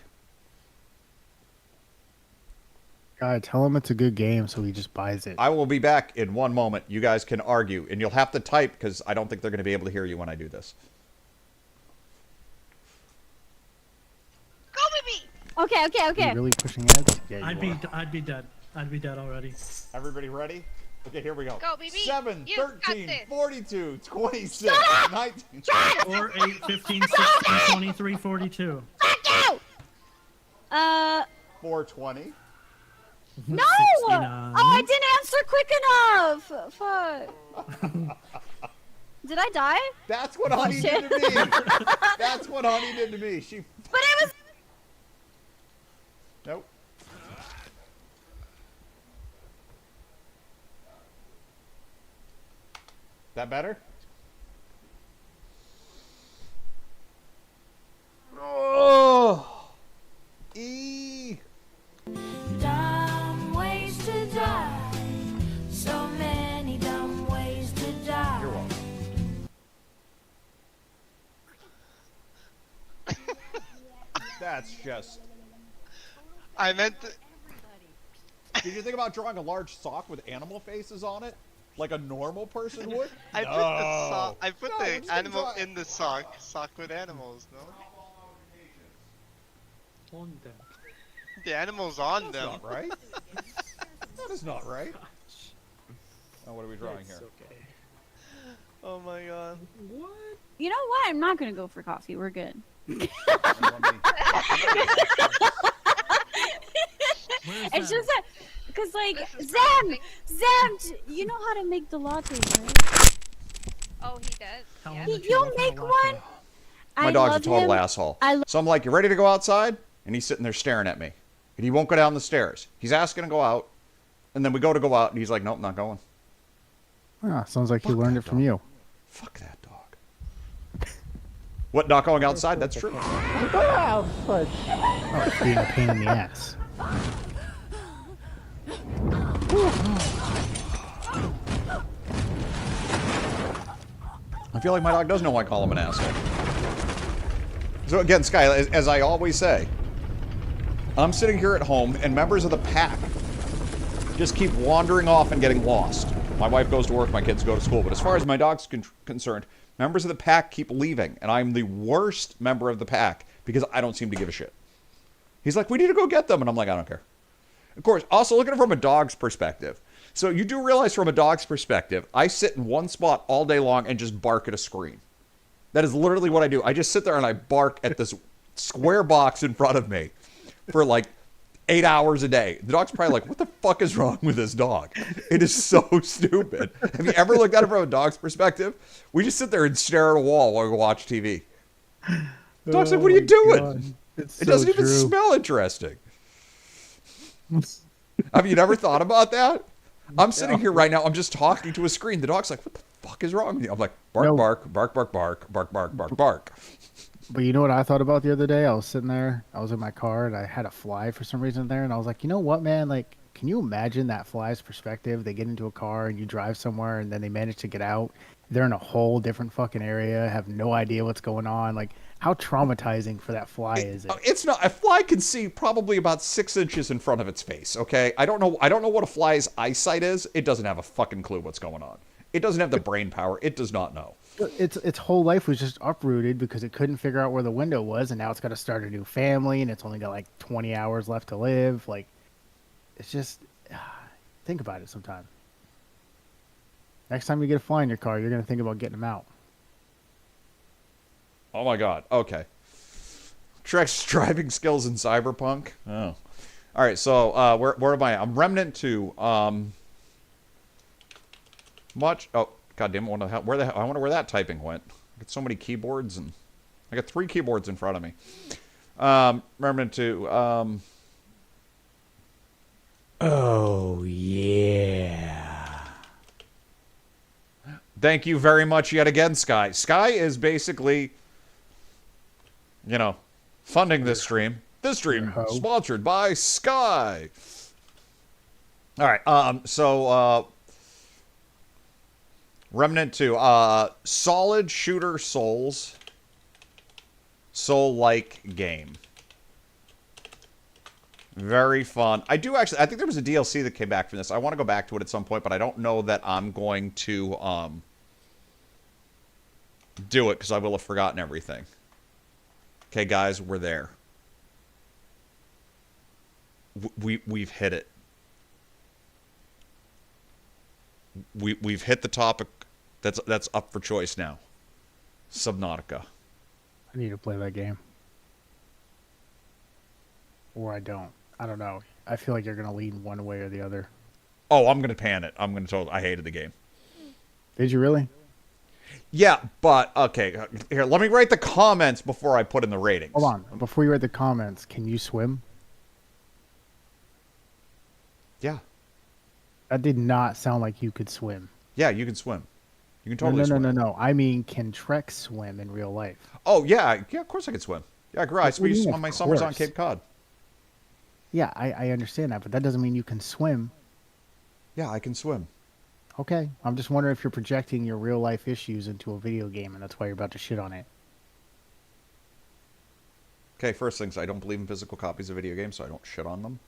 God, tell him it's a good game so he just buys it. I will be back in 1 moment. You guys can argue, and you'll have to type because I don't think they're going to be able to hear you when I do this. Go, baby! Okay, okay, You okay. really pushing ads? Yeah, you I'd are. be dead. I'd be dead already. Everybody ready? Okay, here we go. Go, baby. 7, You 13, got this. 42, 26, 19. 4, 8, 15, 16, 23, 42. Fuck you! 420. No! 69. Oh, I didn't answer quick enough. Fuck. Did I die? That's what Honey did to me. That's what Honey did to me. She. But it was. Nope. That better? Oh. E. Dumb ways to die. So many dumb ways to die. You're welcome. That's just. I meant to... Did you think about drawing a large sock with animal faces on it, like a normal person would? I put the sock. I put No, we're the just gonna animal draw- in the sock. Sock with animals. No. On them. The animals on That's them. not right. That is not right. Oh, what are we drawing here? Okay. Oh my god. What? You know what? I'm not gonna go for coffee. We're good. It's just that, cause like This is Zam, you know how to make the lattes, right? Oh, he does. How Yeah. long did you You'll go for make the one. latte? My I dog's a love total him. asshole. I So I'm like, you ready to go outside? And he's sitting there staring at me. And he won't go down the stairs. He's asking to go out. And then we go out, and he's like, nope, not going. Ah, sounds like you Fuck learned that it from dog. you. Fuck that dog. What, not going outside? That's true. Oh, it's being a pain in the ass. I feel like my dog does know I call him an asshole. So again, Sky, as I always say, I'm sitting here at home, and members of the pack just keep wandering off and getting lost. My wife goes to work, my kids go to school, but as far as my dog's concerned, members of the pack keep leaving, and I'm the worst member of the pack because I don't seem to give a shit. He's like, we need to go get them, and I'm like, I don't care. Of course, also look at it from a dog's perspective. So you do realize from a dog's perspective, I sit in one spot all day long and just bark at a screen. That is literally what I do. I just sit there and I bark at this square box in front of me for like 8 hours a day. The dog's probably like, what the fuck is wrong with this dog? It is so stupid. Have you ever looked at it from a dog's perspective? We just sit there and stare at a wall while we watch TV. The dog's like, what are you doing? It doesn't even smell interesting. Have you never thought about that? I'm sitting here right now. I'm just talking to a screen. The dog's like, what the fuck is wrong with you? I'm like, bark, No. bark, bark, bark, bark, bark, bark, bark, bark. But you know what I thought about the other day? I was sitting there, I was in my car, and I had a fly for some reason there, and I was like, you know what, man? Like, can you imagine that fly's perspective? They get into a car, and you drive somewhere, and then they manage to get out. They're in a whole different fucking area, have no idea what's going on. Like, how traumatizing for that fly is it? It's not. A fly can see probably about 6 inches in front of its face. Okay, I don't know what a fly's eyesight is. It doesn't have a fucking clue what's going on. It doesn't have the brain power. It does not know. Its whole life was just uprooted because it couldn't figure out where the window was, and now it's got to start a new family, and it's only got like 20 hours left to live. Like, it's just think about it sometime. Next time you get a fly in your car, you're gonna think about getting them out. Oh my god. Okay. Trek's driving skills in Cyberpunk. Oh. All right. So where am I? I'm Remnant 2. Much. Oh goddamn! I wonder where that typing went. I got so many keyboards, and I got 3 keyboards in front of me. Remnant 2. Oh yeah. Thank you very much yet again, Sky. Sky is basically, funding this stream. This stream sponsored by Sky. All right. So Remnant 2. Solid shooter soul-like game. Very fun. I think there was a DLC that came back from this. I want to go back to it at some point, but I don't know that I'm going to do it because I will have forgotten everything. Okay, guys, we're there. we've hit it. We've hit the topic that's up for choice now. Subnautica. I need to play that game. Or I don't. I don't know. I feel like you're going to lean one way or the other. Oh, I'm going to pan it. I'm going to tell I hated the game. Did you really? Yeah, but, okay. Here, let me write the comments before I put in the ratings. Hold on. Before you write the comments, can you swim? Yeah. That did not sound like you could swim. Yeah, you can swim. You can totally no, swim. No. I mean, can Trek swim in real life? Oh, yeah. Yeah, of course I can swim. Yeah, I grew. I What do you mean, on my of summers on course? Cape Cod. Yeah, I understand that, but that doesn't mean you can swim. Yeah, I can swim. Okay. I'm just wondering if you're projecting your real life issues into a video game, and that's why you're about to shit on it. Okay, first things, I don't believe in physical copies of video games, so I don't shit on them.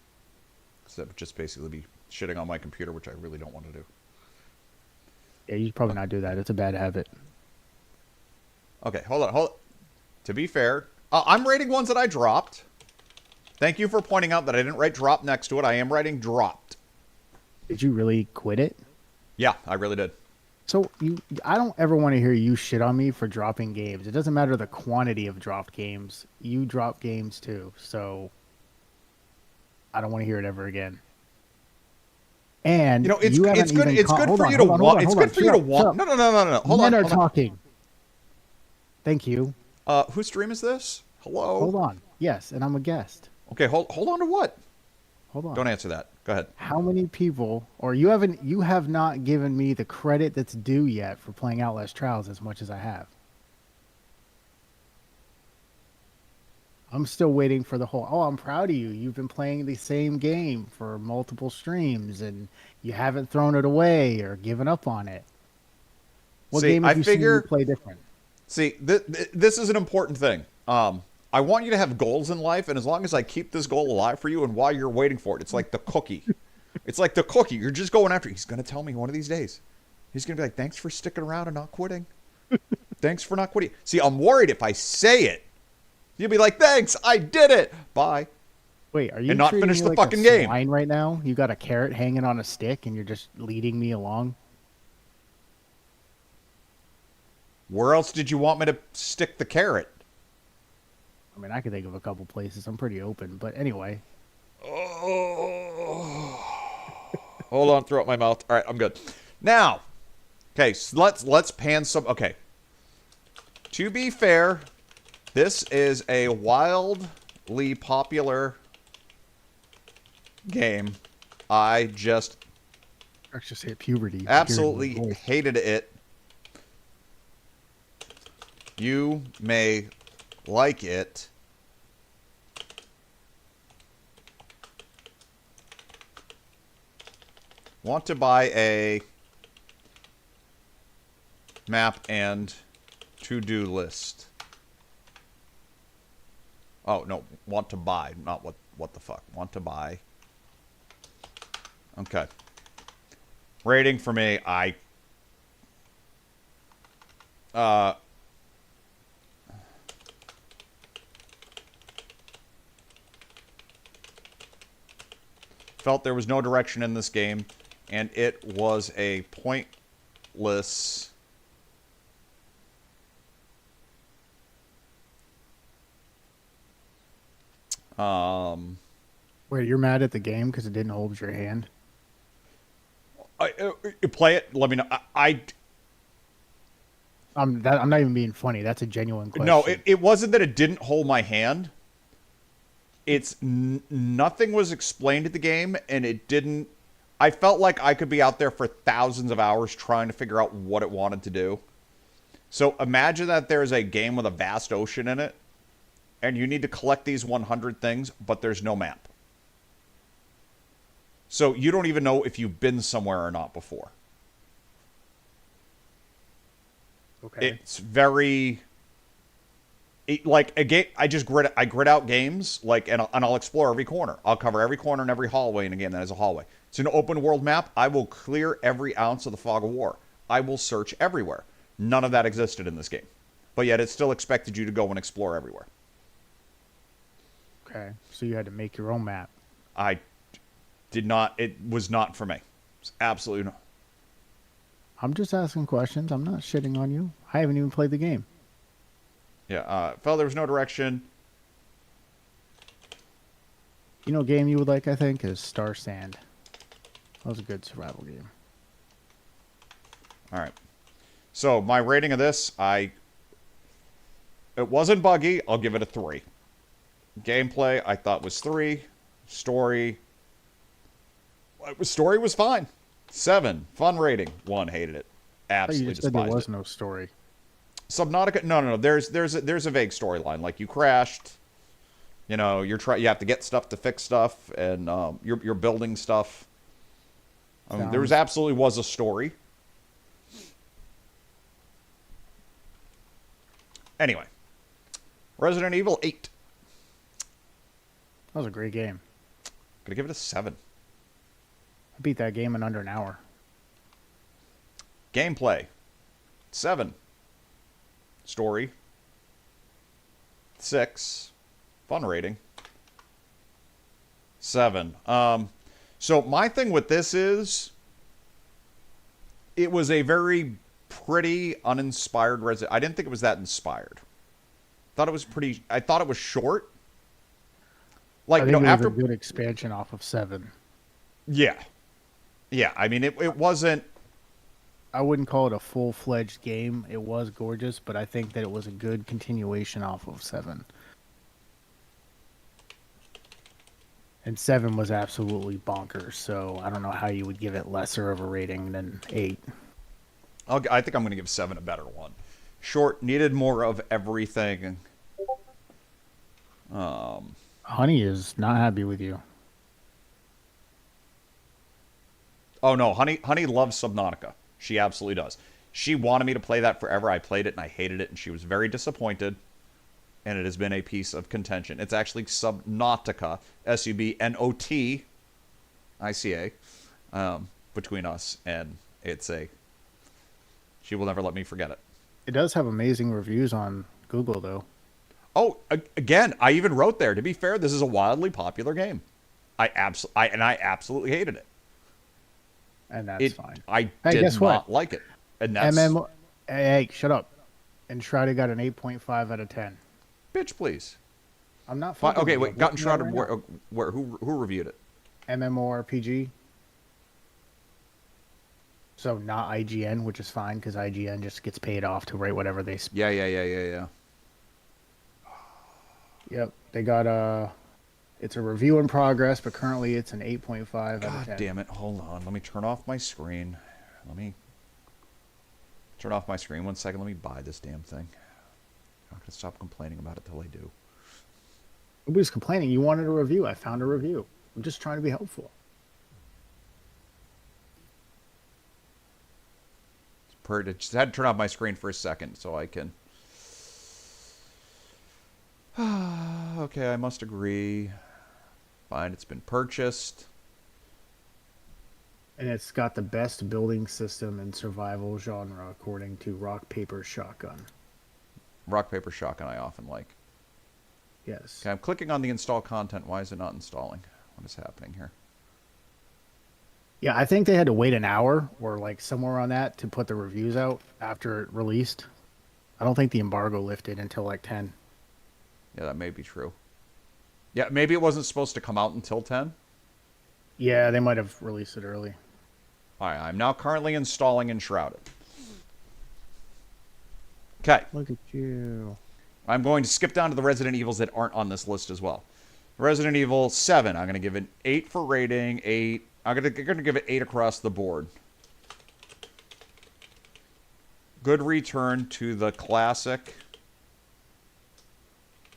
Because that would just basically be shitting on my computer, which I really don't want to do. Yeah, you should probably not do that. It's a bad habit. Okay, hold on. To be fair, I'm rating ones that I dropped. Thank you for pointing out that I didn't write drop next to it. I am writing dropped. Did you really quit it? Yeah, I really did. So I don't ever want to hear you shit on me for dropping games. It doesn't matter the quantity of dropped games. You drop games too, so I don't want to hear it ever again. And it's good. It's good for you to want. It's good for you to want. No. Hold on. Men are talking. Thank you. Whose stream is this? Hello. Hold on. Yes, and I'm a guest. Okay, hold on to what? Hold on. Don't answer that. Go ahead. How many people, or you have not given me the credit that's due yet for playing Outlast Trials as much as I have. I'm still waiting for the whole, I'm proud of you. You've been playing the same game for multiple streams and you haven't thrown it away or given up on it. What game have you seen you play different? See, this is an important thing. I want you to have goals in life, and as long as I keep this goal alive for you and while you're waiting for it, it's like the cookie. It's like the cookie. You're just going after it. He's going to tell me one of these days. He's going to be like, thanks for sticking around and not quitting. Thanks for not quitting. See, I'm worried if I say it, you'll be like, thanks, I did it. Bye. Wait, are you and not treating finish me the like fucking a game swine right now? You got a carrot hanging on a stick and you're just leading me along? Where else did you want me to stick the carrot? I mean, I could think of a couple places. I'm pretty open, but anyway. Oh. Hold on, throw up my mouth. All right, I'm good. Now, okay, so let's pan some. Okay. To be fair, this is a wildly popular game. I just hit puberty. Absolutely hated it. You may like it. Want to buy a map and to-do list. Oh, no, want to buy, not what the fuck. Want to buy. Okay. Rating for me, felt there was no direction in this game, and it was a pointless... Wait, you're mad at the game because it didn't hold your hand? Play it. Let me know. I'm not even being funny. That's a genuine question. No, it wasn't that it didn't hold my hand. It's nothing was explained at the game, and it didn't. I felt like I could be out there for thousands of hours trying to figure out what it wanted to do. So imagine that there's a game with a vast ocean in it, and you need to collect these 100 things, but there's no map. So you don't even know if you've been somewhere or not before. Okay. It's very... like a game, I grid out games, like, and I'll explore every corner. I'll cover every corner and every hallway in a game that has a hallway. It's an open world map. I will clear every ounce of the fog of war. I will search everywhere. None of that existed in this game. But yet it still expected you to go and explore everywhere. Okay, so you had to make your own map. I did not. It was not for me. It's absolutely not. I'm just asking questions. I'm not shitting on you. I haven't even played the game. Yeah, felt there was no direction. You know, a game you would like, I think, is Star Sand. That was a good survival game. All right. So my rating of this, it wasn't buggy. I'll give it a 3. Gameplay, I thought was 3. Story was fine. 7. Fun rating. 1. Hated it. Absolutely You just said despised there was it. no story. Subnautica. No. There's a vague storyline. Like you crashed. You know, you have to get stuff to fix stuff, and you're building stuff. There absolutely was a story. Anyway, Resident Evil 8. That was a great game. Gonna give it a 7. I beat that game in under an hour. Gameplay, 7. Story, 6. Fun rating, 7. So my thing with this is, it was a very pretty, uninspired Resident. I didn't think it was that inspired. I thought it was short. Like, I think it was a good expansion off of 7. Yeah. I mean, it wasn't. I wouldn't call it a full-fledged game. It was gorgeous, but I think that it was a good continuation off of 7. And 7 was absolutely bonkers, so I don't know how you would give it lesser of a rating than 8. I think I'm going to give 7 a better one. Short, needed more of everything. Honey is not happy with you. Oh no, Honey loves Subnautica. She absolutely does. She wanted me to play that forever. I played it and I hated it, and she was very disappointed. And it has been a piece of contention. It's actually Subnautica, Subnotica, between us, and she will never let me forget it. It does have amazing reviews on Google, though. Oh, again, I even wrote there, to be fair, this is a wildly popular game. I absolutely hated it. And that's fine. I did not like it. And that's... Hey, shut up. Enshrouded got an 8.5 out of 10. Bitch, please. I'm not fucking... Okay, wait, got Enshrouded right who reviewed it? MMORPG. So not IGN, which is fine, because IGN just gets paid off to write whatever they... Yeah. Yep, they got it's a review in progress, but currently it's an 8.5 out of 10. God damn it, hold on. Let me turn off my screen. Turn off my screen 1 second. Let me buy this damn thing. I'm not going to stop complaining about it till I do. Nobody's complaining. You wanted a review. I found a review. I'm just trying to be helpful. I just had to turn off my screen for a second so I can... Okay, I must agree. Fine, it's been purchased. And it's got the best building system in survival genre, according to Rock, Paper, Shotgun. Rock, Paper, Shotgun I often like. Yes. Okay, I'm clicking on the install content. Why is it not installing? What is happening here? Yeah, I think they had to wait an hour or like somewhere on that to put the reviews out after it released. I don't think the embargo lifted until like 10. Yeah, that may be true. Yeah, maybe it wasn't supposed to come out until 10. Yeah, they might have released it early. All right, I'm now currently installing Enshrouded. Okay. Look at you. I'm going to skip down to the Resident Evils that aren't on this list as well. Resident Evil 7, I'm going to give it 8 for rating, 8. I'm going to give it 8 across the board. Good return to the classic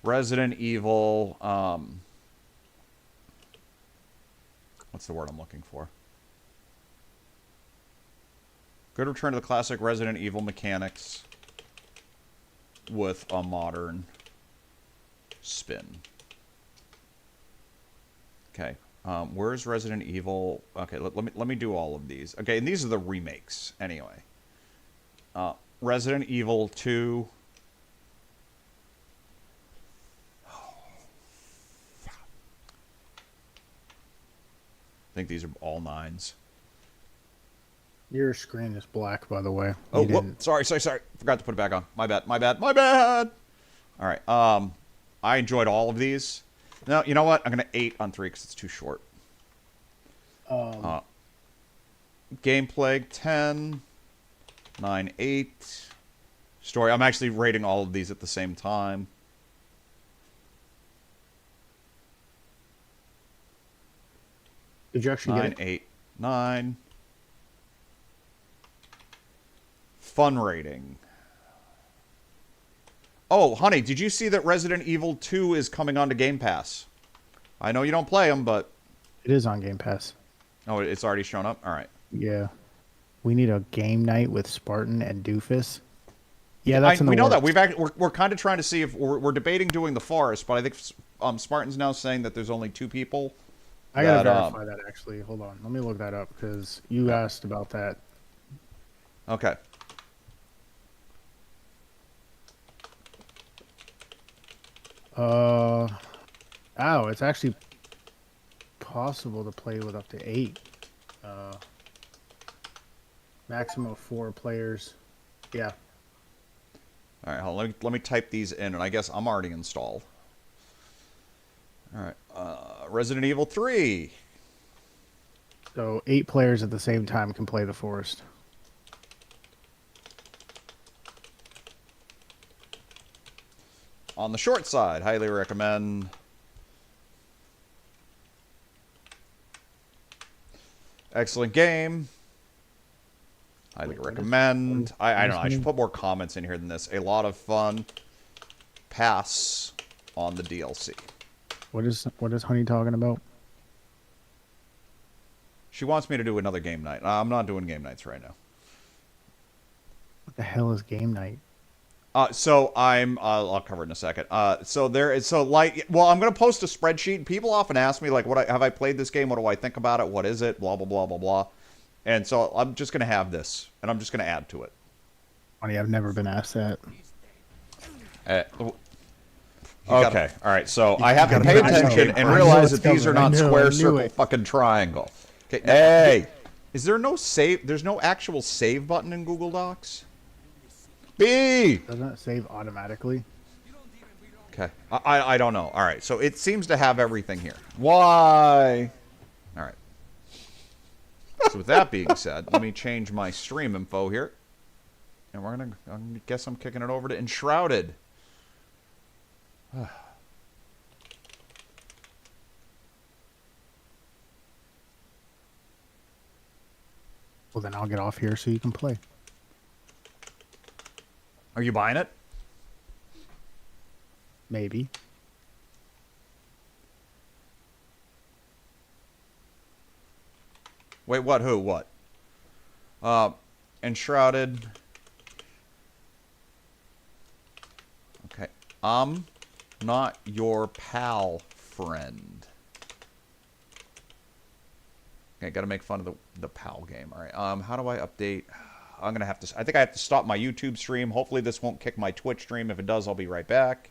Resident Evil, what's the word I'm looking for? Good return to the classic Resident Evil mechanics with a modern spin. Okay, where's Resident Evil? Okay, let me do all of these. Okay, and these are the remakes anyway. Resident Evil 2. think these are all 9s. Your screen is black, by the way. Oh, You whoop. didn't- Sorry. Forgot to put it back on. My bad. All right. I enjoyed all of these. No, you know what? I'm going to 8 on 3 because it's too short. Gameplay 10, 9, 8. Story. I'm actually rating all of these at the same time. Did you actually 9, get it? 8, 9. Fun rating. Oh, honey, did you see that Resident Evil 2 is coming onto Game Pass? I know you don't play them, but... It is on Game Pass. Oh, it's already shown up? All right. Yeah. We need a game night with Spartan and Doofus. Yeah, that's in the we know works. that. We're kind of trying to see if... We're debating doing the Forest, but I think Spartan's now saying that there's only 2 people. I gotta verify that, actually. Hold on. Let me look that up, because you asked about that. Okay. Oh, it's actually possible to play with up to 8. Maximum of 4 players. Yeah. All right, hold on. Let me type these in, and I guess I'm already installed. All right. Resident Evil 3. So 8 players at the same time can play the Forest. On the short side, highly recommend. Excellent game. Highly recommend. I don't know. I should put more comments in here than this. A lot of fun. Pass on the DLC. What is Honey talking about? She wants me to do another game night. I'm not doing game nights right now. What the hell is game night? So I'll cover it in a second. Well, I'm gonna post a spreadsheet. People often ask me like, have I played this game? What do I think about it? What is it? Blah blah blah blah blah. And so I'm just gonna have this, and I'm just gonna add to it. Honey, I've never been asked that. Okay, all right. So I have to pay attention and realize that these are not square, circle, fucking triangle. Okay. Hey, is there no save? There's no actual save button in Google Docs. B. Doesn't it save automatically? Okay. I don't know. All right. So it seems to have everything here. Why? All right. So with that being said, let me change my stream info here, and I guess I'm kicking it over to Enshrouded. Well, then I'll get off here so you can play. Are you buying it? Maybe. Wait, what? Who? What? Enshrouded. Okay. I'm not your pal, friend. Okay, gotta make fun of the pal game. All right. How do I update? I'm gonna have to. I think I have to stop my YouTube stream. Hopefully, this won't kick my Twitch stream. If it does, I'll be right back.